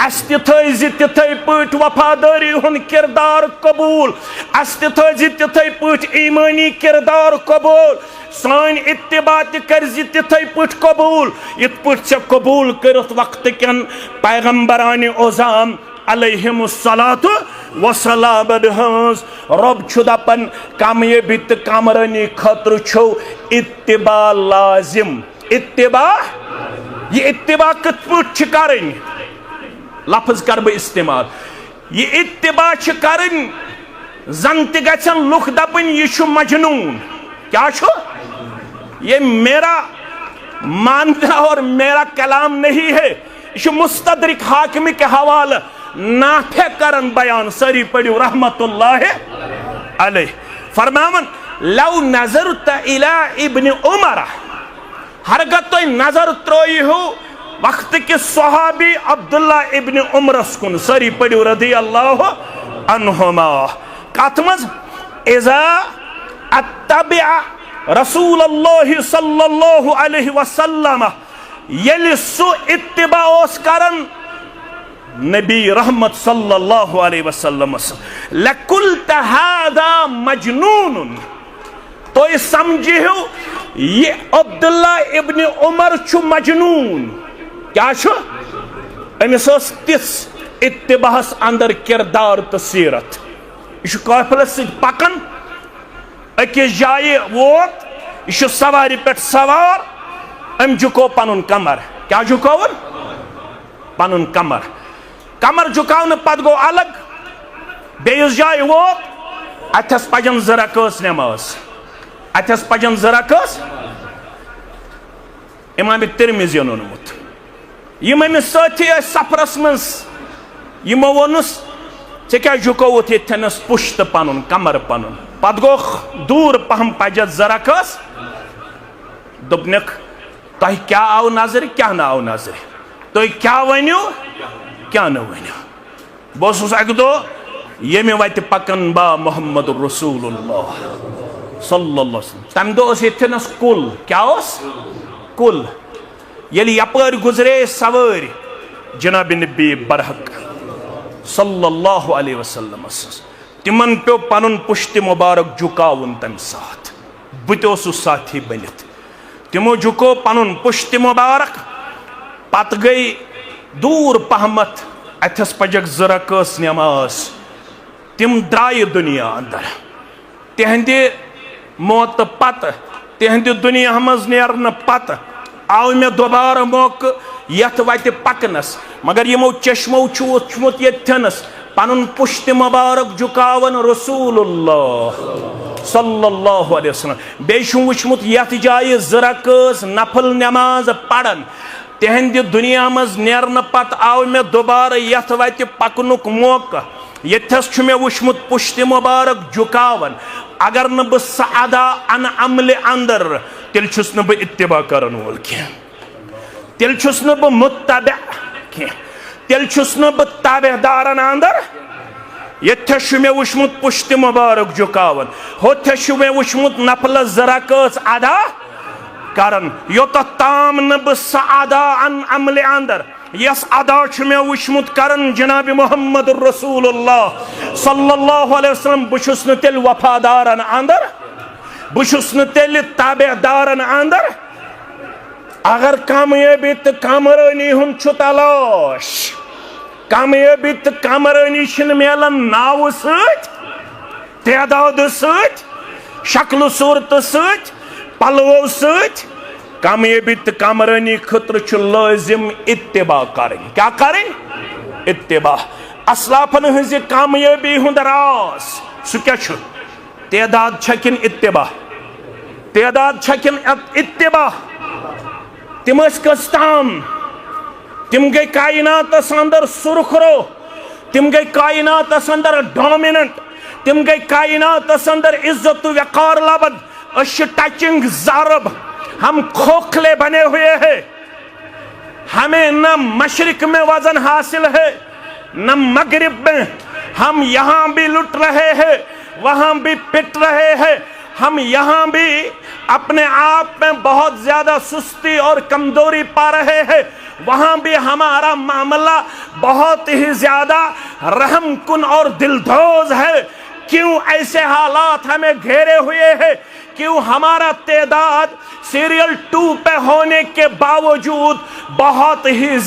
अस तिथे पट वफादारी हुन किरदार कबूल अस तिथे पट ईमानी किरदार कबूल सान इत्तिबा कर तिथे पट कबूल इत पट से कबूल कर वक्त कन पैगम्बरान ओज़ाम अलैहिमुस्सलातु वस्सलाम हंस रब छु दपन कामयाबी तो कामरानी खतर छो इत्तिबा लाजिम इत्तिबा ये इत्तिबा कत पट करन लफ्ज कर बह इस्तेमाल ये इत्तिबा करन जन तन लुख दपन यह मजनून क्या छो ये मेरा मानना और मेरा कलाम नहीं है यह मुस्तदरिक हाकिम के हवाले नाफे करन बयान सारी पढ़ो रहमतुल्लाह अलैह फरमावन लव नजरत इला इब्न उमर हरगत तो नजर त्रोई हो वक्त के सहाबी अब्दुल्ला इब्न उमरस कुन सारी पढ़ो रदियल्लाहु अन्हुमा कत मज इज़ा अत्तबिअ रसूलुल्लाह सल्लल्लाहु अलैहि वसल्लम यलि सु इत्तिबा ओस करन नबी रहमत सल्लल्लाहु अलैहि वसल्लम लकुल्त हादा मजनून तो ये समझियो ये अब्दुल्ला इब्न उमर छु मजनून क्या छु अमिस तिस इत्तिबाहस अंदर किरदार तो सीरत यह काफिलस पकन अकिस जाए वोत यह सवारी पे सवार अम झुको पनुन कमर क्या झुकोवन पनुन कमर कमर झुकावन पत गो अलग बेस जाए वोत अथस पजन जरकस नमाज अथस पजन जरकस इमाम तिरमिज़ी ओनुमुत यम अमिस साथी सफरस मज यमो वोनुस ऐ क्या झुकोवुत येनस पुश्त पनुन कमर पनुन पत गो दूर पहम पजत जरकस दोपनक तुह क्या आव नजर क्या ना आव नजर तुह क्या वनो क्या न वनो बस अक दो ये वत पकन बा मोहम्मद रसूलुल्लाह सल्लल्लाहु अलैहि वसल्लम तम दो येनस कुल क्या कुल ये यपर गुजरे सवार जनाब नबी बरहक सल्लल्लाहु अलैहि वसल्लम तिमन पे पनुन पुश्त मुबारक झुकावन तम साथ बुत साथी बनित तिमो झुको पनुन पुश्त मुबारक पत गई दूर पहमत अथस पजक जरकस नमाज तिम द्राय दुनिया अंदर तिहंदि मौत पत तिहंदि दुनिया मज नेरन पत आव मे दोबारा मौक यथ वत पकनस मगर यमो चश्मो वुचमुत येनस पनुन पुश्त मुबारक झुकावन रसूलुल्लाह सल्लल्लाहु अलैहि वसल्लम बेशुम वुचमुत यथ जाय जरकस नफल नमाज पढ़न तिहंदि दुनिया मज नेरन पत आव मे दोबारा यथ वत पकनुक मौका यथस मे वुचमुत पुश्त मुबारक झुकावन अगर न बह सअदा अन अमल अंदर तेल छुस न बह इत्तिबा करन वोल कह तेल छुस न बह मुत्तबा कह तेल छुस न बह ताबेदारन अंदर यथस मे वुचमुत पुश्त मुबारक झुकावन होथस मे वुचमुत नफल जरकस अदा करन योत ताम न बह सअदा अन अमल अंदर यस अदा मे वुचमुत करन जनाब मोहम्मद रसूलुल्लाह सल्लल्लाहु अलैहि वसल्लम बुछुस न तेल वफादारन अंदर बुछुस न तेल ताबेदारन अंदर अगर कामयाबी तो कामरानी हुन छु तलाश कामयाबी तो कामरानी छिन मिलन नाव सत तदाद सत शक्ल सूरत सत पलवो सत कामयाबी तो कामरानी खतर छु लाजिम इत्तिबा करें क्या करें इत्तिबा असलाफन हज कामयाबी हुंद राज सु क्या छु तदाद छकिन इत्तिबा तदाद छकिन इत्तिबा तिम कस्ताम तिम गई कायनात अंदर सुरखरो तिम गई कायनात अंदर डोमिनेंट तिम गई कायनात अंदर इज्जत वकार लबद, टचिंग ज़ारब, हम खोखले बने हुए हैं, हमें न मशरिक में वजन हासिल है न मगरिब में, हम यहाँ भी लुट रहे हैं वहाँ भी पिट रहे हैं, हम यहाँ भी अपने आप में बहुत ज्यादा सुस्ती और कमजोरी पा रहे हैं, वहाँ भी हमारा मामला बहुत ही ज्यादा रहमकुन और दिलदोज है। क्यों ऐसे हालात हमें घेरे हुए हैं? क्यों हमारा तादाद सीरियल 2 पे होने के बावजूद बहुत ही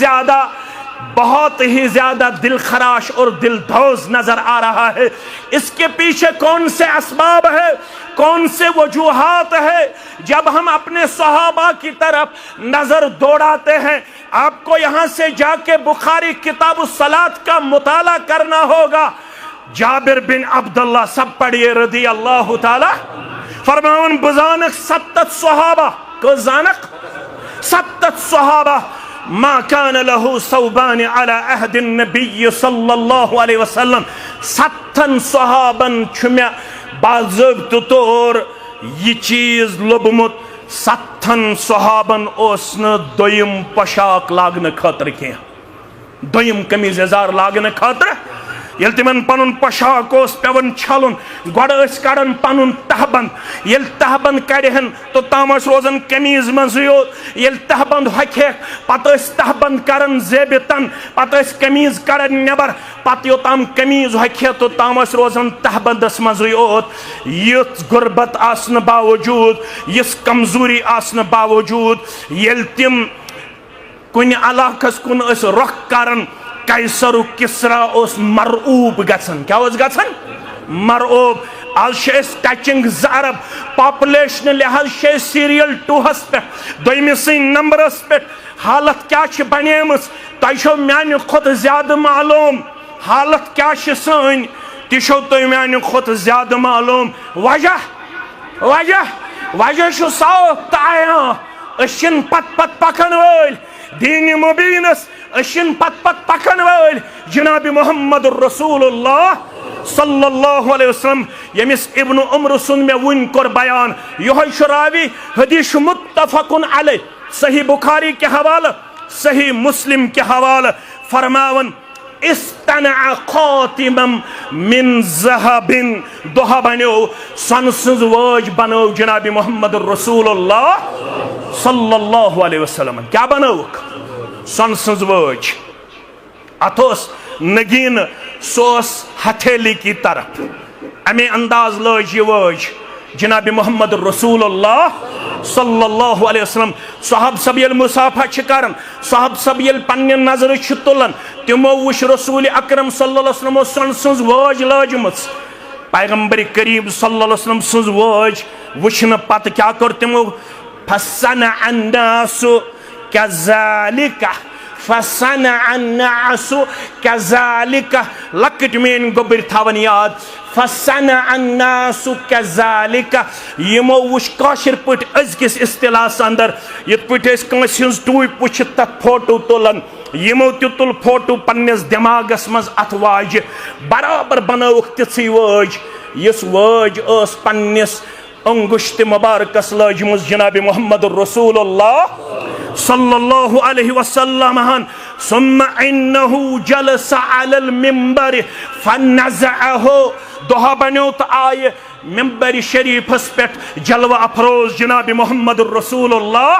ज्यादा दिलखराश और दिलदोज नजर आ रहा है? इसके पीछे कौन से असबाब है, कौन से वजूहात है? जब हम अपने सहाबा की तरफ नजर दौड़ाते हैं, आपको यहां से जाके बुखारी किताब सलात का मुताला करना होगा। जाबिर बिन अब्दुल्लाह, सब पढ़िए रदी अल्लाह ताला, फरमान बुजानक 70 सहाबा को जानक 70 सहाबा मा कान लहू सौबान अला अहदिन नबी सल्लल्लाहु अलैहि वसल्लम, 70 सहाबन छुम्या बाज़ाब्त तौर ये चीज लुबमुत, 70 सहाबन ओस न दोयम पोशाक लागन खातर कह, दोयम कमीज यजार लागन खातर। ये तिमन पनुन पोशाक ओस पेवन छलुन, गोड़ कड़न पनुन तहबंद, ये तहबंद कड़हन तो ताम रोजन कमीज मज योत, ये तहबंद हखे पत तहबंद करन जेबितन, पत कमीज कड़न नबर, पत योताम कमीज हखे तो ताम रोजन तहबंदस मज योत। युथ गुर्बत आसन बावजूद, इस कमजोरी आसन बावजूद, ये तिम कुन इलाकस कुन रुख करन, कैसर किसरा उस मरऊब गसन, क्या उस गसन मरऊब। आज टचिंग ज़ारब, पॉपुलेशन लिहाज सीरियल 2 पे, दोमिस नंबरस पे हालत क्या बनेम, तुम मानो खुद ज्यादा मालूम हालत क्या सन, तो तुम मानो खुद ज्यादा मालूम। वजह वजह वजह साफ तो आया पत पकन वल दीन मुबीनस, पत पकन वल जनाब मोहम्मद रसूलुल्लाह सल्लल्लाहु अलैहि वसल्लम, यमिस इब्न उम्र सुन में वन कर बयान, यह रावी हदीस मुत्तफकुन अलैह, सही बुखारी के हवाला सही मुस्लिम के हवाला, फरमावन इस्तना खातिमम मिन ज़हबिन, दोहा बनो सन सज वाज बनो जनाब मोहम्मद रसूलुल्लाह सल्लल्लाहु अलैहि वसल्लम, क्या बनो सन सज वाज, अथोस नगीन सोस हथेली की तरफ, अमे अंदाज लज ये वाज जनाब मोहम्मद रसूलुल्लाह सल्लल्लाहु अलैहि वसल्लम। साहब सब ये मुसाफा करन, साहब सब ये पन्ने नजर तुलन, तिमो वुश रसूल अकरम सल्लल्लाहु अलैहि वसल्लम सन सज वाज लाजमस, पैगंबर करीम सल्लल्लाहु अलैहि वसल्लम सज वाज वुशन पत क्या कर तिमो, फसना अन्नासु कज़ालिका, फसना अन्नासु कज़ालिका, लकट मेन गोबर थावन याद, फसना अन्नासु कज़ालिका, यमो वुश काशिर पट अजकिस इस्तिलास अंदर ये पट कंस हिंज टूप वुचित तथ फोटो तुलन, यमो तुल फोटो पन्निस दिमागस मज अथ वाज बराबर बनौक तिथि वाज, यस वाज अस पन्निस अंगुश्त मुबारकस लाजमुस जनाब मोहम्मद रसूलुल्लाह सल्लल्लाहु अलैहि वसल्लम, सुम्मा इन्नहु जलसा अलल मिंबर फनज़अहु, दोहा बनो तो आए मिंबर शरीफस पे जलवा अफरोज जनाब मोहम्मद रसूलुल्लाह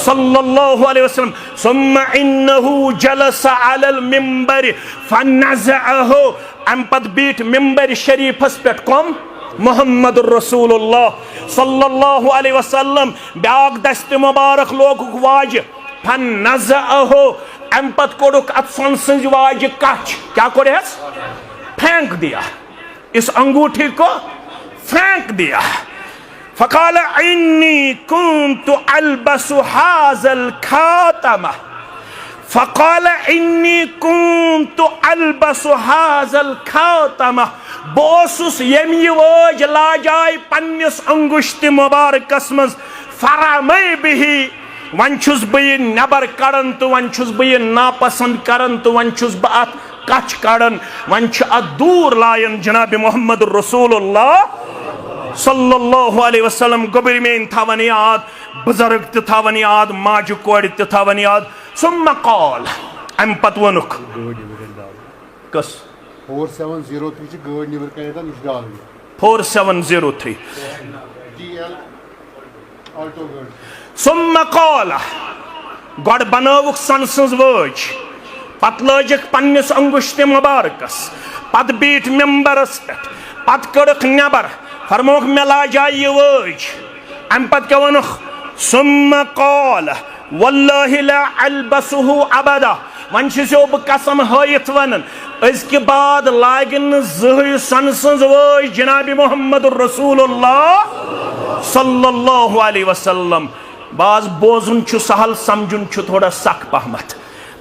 सल्लल्लाहु अलैहि वसल्लम, सुम्मा इन्नहु जलसा अलल मिंबर फनज़अहु, अम पत बीट मिंबर शरीफस पे कौम मोहम्मद रसूलुल्लाह सल्लल्लाहु अलैहि वसल्लम, ब्याक दस्त मुबारक लोग वाज फनज़अहु, अम पत कोड़ुक अत सन सज वाज कच, क्या कोड़े फेंक दिया, इस अंगूठी को फेंक दिया। फ़क़ाल इन्नी कुन्तु अल्बसु हाज़ल खातमा, फ़क़ाल इन्नी कुन्तु अल्बसु हाज़ल खातमा, बोसुस यमी वाज लाजाय पन्निस अंगुश्त मुबारकस मज फरामै बिही, वन छुस बह नबर कड़न तो वन छुस बह नापसंद करन तो वन छुस बह अत कच कड़न वन दूर लायन जनाब मोहम्मद रसूलुल्लाह सल्लल्लाहु अलैहि वसल्लम गोबर में थवन याद बुजुर्ग तवन याद माज कोड़ तवन याद सुम्मा कॉल अम पत वनुक कस 4703 गाड़ निबर कन 4703 DL ऑल्टो गाड़ सुम्मा कॉल गॉड बनवुक सन सज वज पत लजक पन्निस अंगुश्त मुबारकस पत बीट मेंबरस पे पत कड़क नबर फरमोक मे लाजा ये वज अम पत क्या वनुख सुम्मा कॉल वल्लाहि ला अल्बसुहु अबदा वन छो बह कसम हयत वन अजक बाद लागन जह सन सज वज जनाब मोहम्मद रसूलुल्लाह सल्लल्लाहु अलैहि वसल्लम बाज बोजुन सहल समझुन थोड़ा सख पहमत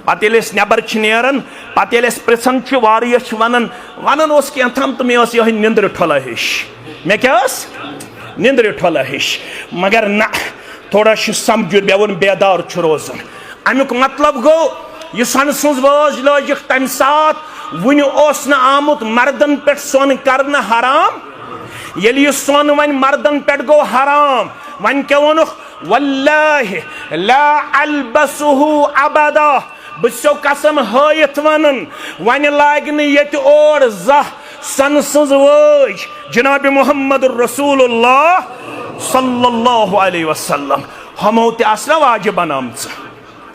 पे नबर नेरान पे पृछन वन वन कम तो मे यह निंद्र ठोला हिश मे क्या निंद्र ठोला हिश मगर ना थोड़ा समझ मे वो बेदार रोजन अमुक मतलब गो यह सन सज वज लजिक तम सात वन आमुत मर्दन पे सोन कर हराम ये सोन वन मर्दन पे गो हराम वन क्या वनुख वल्लाहि ला अल्बसुहु अबदा बो कसम हयत वन वन लाग ये और जह सन सज वज जनाब मोहम्मद रसूलुल्लाह सल्लल्लाहु अलैहि वसल्लम हमो ते वाज बनाम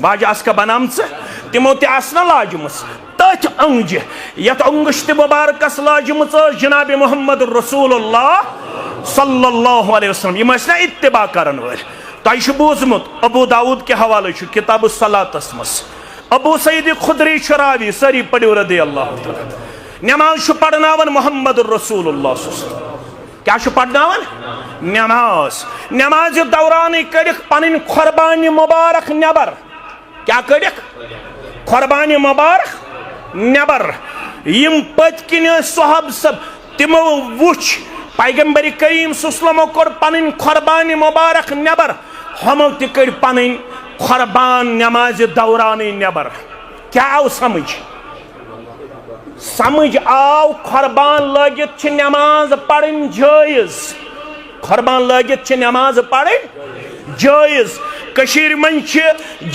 वाज आसका बनाम तिमो ते लाजम तथ अंज यथ अंगुश्त मुबारकस लाजम जनाब मोहम्मद रसूलुल्लाह सल्लल्लाहु अलैहि वसल्लम यम इत्तिबा करन वल तह बूजमुत अबू दाऊद के हवाले किताब सलातस मस अबू सईद खुदरी रावी सरी पढ़ो रदी अल्लाह तआला नमाज पढ़नावन मोहम्मद रसूलुल्लाह क्या पढ़नावन नमाज नमाज दौरान कड़िक पन कुर्बानी मुबारक नबर क्या कड़िक कुर्बानी मुबारक नबर यम पत्किन साहब सब तिमो वुच पैगंबर करीम सल्लल्लाहु कोर पन कुर्बानी मुबारक नबर हमो त कड़ पन कुर्बान नमाज दौरान नबर क्या आव समझ आव कुर्बान लगित नमाज पढ़न जायज कुर्बान लगित नमाज पढ़न जायज कशीर मन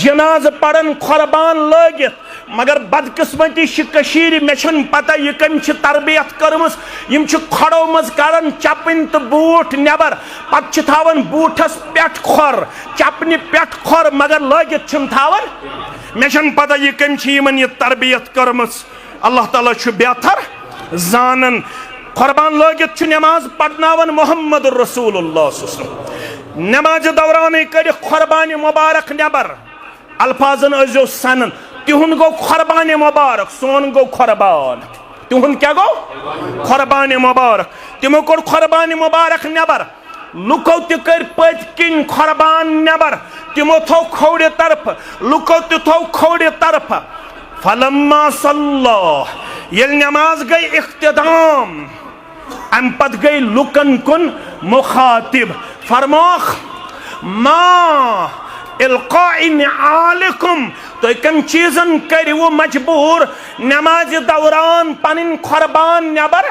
जनाज पढ़न कुर्बान लगित मगर बदकिस्मती कशीर मे पता यह कम तरबियत कर्मस यम खड़ो मज कर चपन तो बूट नबर पे थावन बूटस पेट खोर चपन पेट खोर मगर लगित थावन मे पता यह कम यह तरबियत कर्मस अल्लाह ताला बेहतर जानन कुर्बान लगित नमाज पढ़नावन मोहम्मद रसूलुल्लाह नमाज दौरान कड़ कुर्बानी मुबारक नबर अल्फाजन अजो सनन तिहुन गो कुर्बानी मुबारक सोन गो कुर्बान तिहुन क्या गो कुर्बानी मुबारक तिमो कोर कुर्बानी मुबारक नबर लुको तर पत्किन कुर्बान नबर तिमो थो खोड़ तरफ लुको थो खोड़ तरफ फलम्मा सल्ला ये नमाज गई इख्तिदाम अम पत गई लुकन कुन मुखातिब फरमोख मा इल्काइन आलिकुम तो कम चीजन करो मजबूर नमाज दौरान पन कुर्बान नबर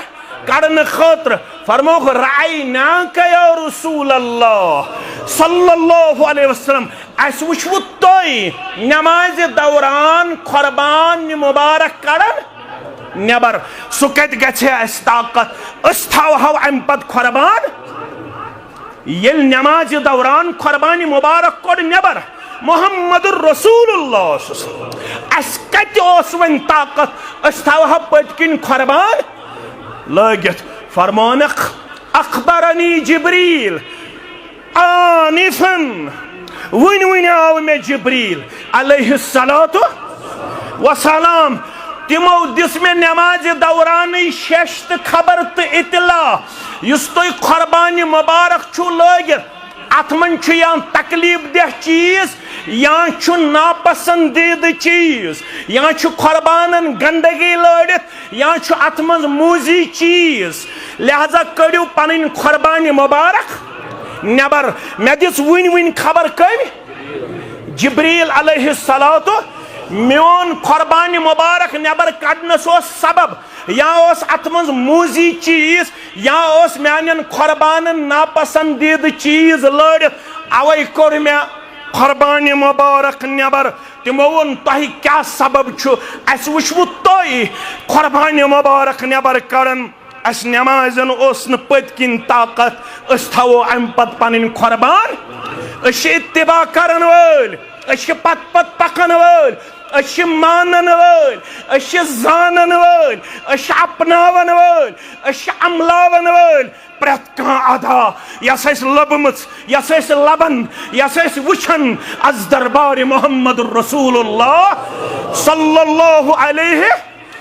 कड़न खतर फरमोख रायना या रसूल अल्लाह सल्लल्लाहु अलैहि वसल्लम अस वुचवु तोय नमाज दौरान कुर्बान मुबारक कड़न नबर सु कत गछे अस ताकत अस थावहो अम पत कुर्बान येल नमाज दौरान कुर्बानी मुबारक कोड नबर मोहम्मद रसूलुल्लाह अस कत ओस वन ताकत अस थावहो पतकिन कुर्बान लगित फरमानक अखबरनी जिब्रील आनिफन वन आव मे जिब्रील अलैहिस्सलातु वसलाम तिमो दिस में नमाज दौरान शेष खबर तो इतला युस तुम कुर्बानी मुबारक छु लगित अत मन या तकलीफ दह चीज या नापसंदीद चीज या कुर्बानन गंदगी लड़ित या अत मज मूजी चीज लिहाजा कड़ो पन कुर्बानी मुबारक नबर मे दिस वन खबर कम जिब्रील अलैहिस्सलातु मियोन कुर्बानी मुबारक नबर कड़नस सबब या अत मज मूजी चीज या मान कुर्बान नापसंदीद चीज लड़ित अवे कोर मे कुर्बानी मुबारक नबर तमो वोन तुह क्या सबब अस वुचमु तुह कुर्बानी मुबारक नबर कड़न अस नमाजन पत्किन ताकत थवो अम पत पन कुर्बान इत्तिबा करन वल पत पत पकन वल मानन वल जानन वल अपनावन वल अमलावन वल प्रत कह अदा यस लबमच यस लबन यस वुचन अज दरबार मोहम्मद रसूलुल्लाह सल्लल्लाहु अलैहि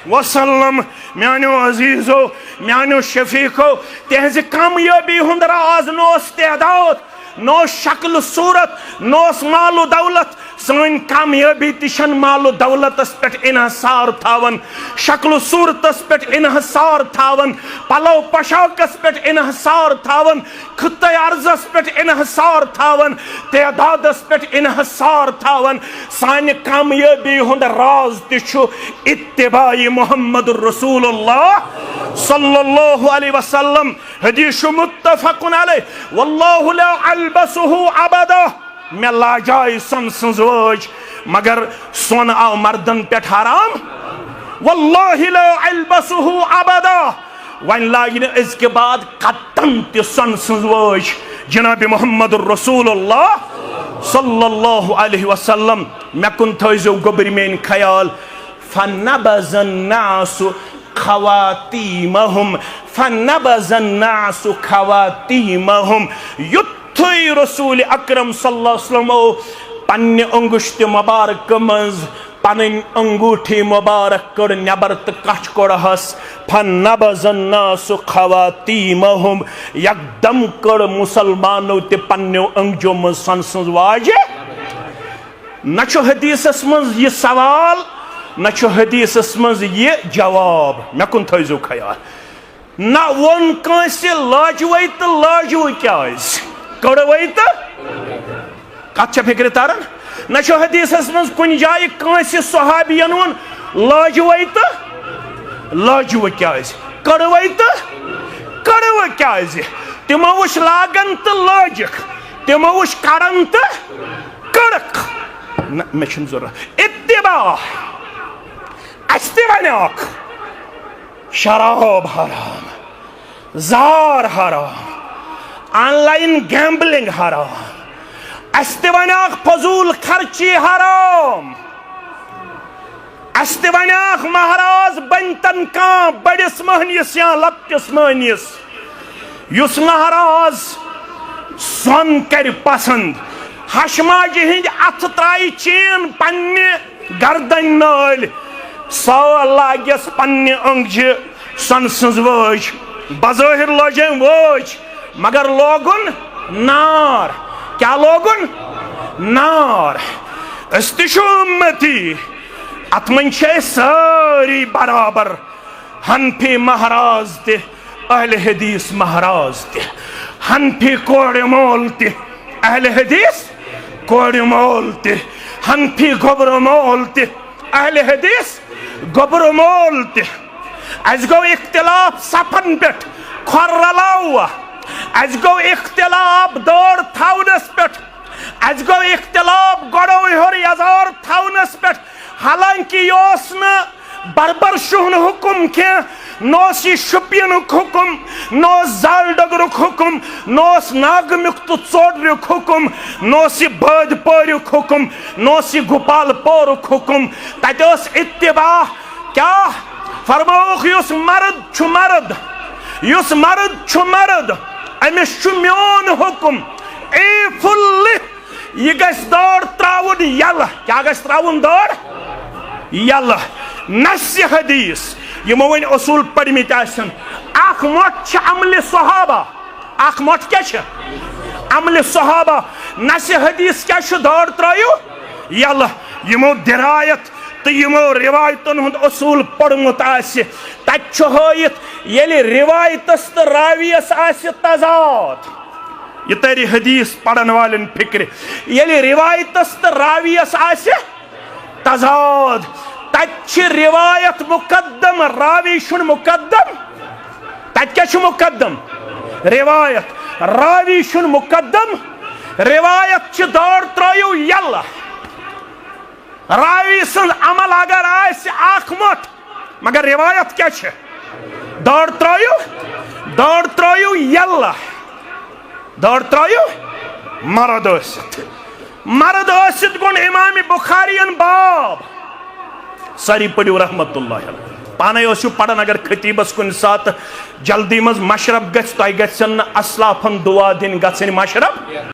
वसल्लम। म्यानो अजीजो म्यानो शफीको तेज कामयाबी हुंद राज नोस तदाद नो शक्ल सूरत नोस मालो दौलत सन कामयाबी तिशन मालो दौलत पे इनहसार थावन शक्ल सूरत पे इनहसार थावन पलो पशाकस पे इनहसार थावन खत अर्जस पे इनहसार थावन तदादस पे इनहसार थावन सान कामयाबी हुंद राज तिशु इत्तिबाई मोहम्मद रसूलुल्लाह सल्लल्लाहु अलैहि वसल्लम। हदीस मुत्तफकुन अलैह वल्लाहु ला अलबसुहु अबदा मे लाजाय सन सज मगर सोन आव मर्दन पे हराम वल्लाहि ला अलबसुहु अबदा वन लागिन इसके बाद कतन ते सन सज जनाब मोहम्मद रसूलुल्लाह सल्लल्लाहु अलैहि वसल्लम। मे कुन थो गोबर मेन ख्याल फनबज़न नासु खवातीमहुम फनबज़न नासु खवातीमहुम युत्थुई रसूल अकरम सल्लल्लाहु अलैहि वसल्लम पन्ने अंगुश्त मुबारक मज पन अंगूठी मुबारक कर नबर तो कच कोड़हस फनबज़न नासु खवातीमहुम यकदम कर मुसलमानों ते पन्ने अंगजो मज सन सज वाजे न हदीसस मज ये सवाल न हदीसस मज ये जवाब मे कुन थो ख्याल न वोन कंस लाजवे तो लाजव क्या कड़वे तो कत फिक्र तरन न हदीसस मज कुन जाय कंस सहाबियन वोन लाजवे तो लाजव क्या कड़वे तो कड़व क्या तमो वुच लागन तो लाजक तमो वुच कड़न तो कड़क न मे जरूरत इत्तिबा अस्तवनाक शराब हराम जार हराम ऑनलाइन गैम्बलिंग हराम अस्तवनाक फजूल खर्ची हराम अस्तवनाक महाराज बनतन का बड़िस महनिस या लक्टिस महनिस युस महाराज सन कर पसंद हशमाजी हिंद अथ त्राई चीन पन्ने गर्दन नाल सौ लागस पन्ने अंगज सन सज वज बज़ाहिर लजम वज मगर लोगुन नार क्या लोगुन नार उम्मती अत मन सारी बराबर हनफी महाराज ते अहले हदीस महाराज ते हनफी कोड़ मोल ते अहले हदीस कोड़ मोल ते हनफी गोबर मोल ते अहले हदीस गोबर मोल ते अस गो इख्तिलाफ सफन पे खोर रलावा अस गो इख्तिलाफ दौड़ थावनस पे अस गो इख्तिलाफ गड़ो हर यजार थावनस पे हालांकि योस न बरबर शुहन हुकुम के नोस ये शुपियन हुकुम नोस जाल डगरुक हुकुम नोस नाग मुक्त चोडरुक हुकुम नोस ये बद पोरुक हुकुम नोस ये गोपाल पोरुक हुकुम ततोस इत्तिबा क्या फरमोख युस मर्द छु मर्द युस मर्द छु मर्द अमिस छु म्योन हुकुम ए फुल ये गस दौड़ त्राउन यल क्या गस त्राउन दौड़ यल नस हदीस यमो वन असूल पढ़मित आसन अख मोट अमल सहाबा अख मोट क्या अमल सहाबा नस हदीस क्या दौड़ त्रयु यल यमो दिरायत तो यमो रिवायतन हुंद असूल पढ़मुत आसि तत हयित येलि रिवायतस तो रावियस आसि तजाद ये तरी हदीस पढ़न वालन फिक्र येलि रिवायतस तो रावियस आसि तजाद तच्ची रिवायत मुकद्दम रावी शुन मुकद्दम तत क्या मुकद्दम रिवायत रावी शुन मुकद्दम रिवायत च दौड़ त्रो यल्ला रावी सुन अमल अगर आखमत मगर रिवायत क्या दौड़ त्रो यल्ला दौड़ त्रो मरद गुण इमाम बुखारियन बाब सारी पढ़ो रहमतुल्लाह पाने पढ़ान अगर खतीबस कुन सात जल्दी मज मशरफ गस तह गन असलाफन दुआ दिन गन मशरफ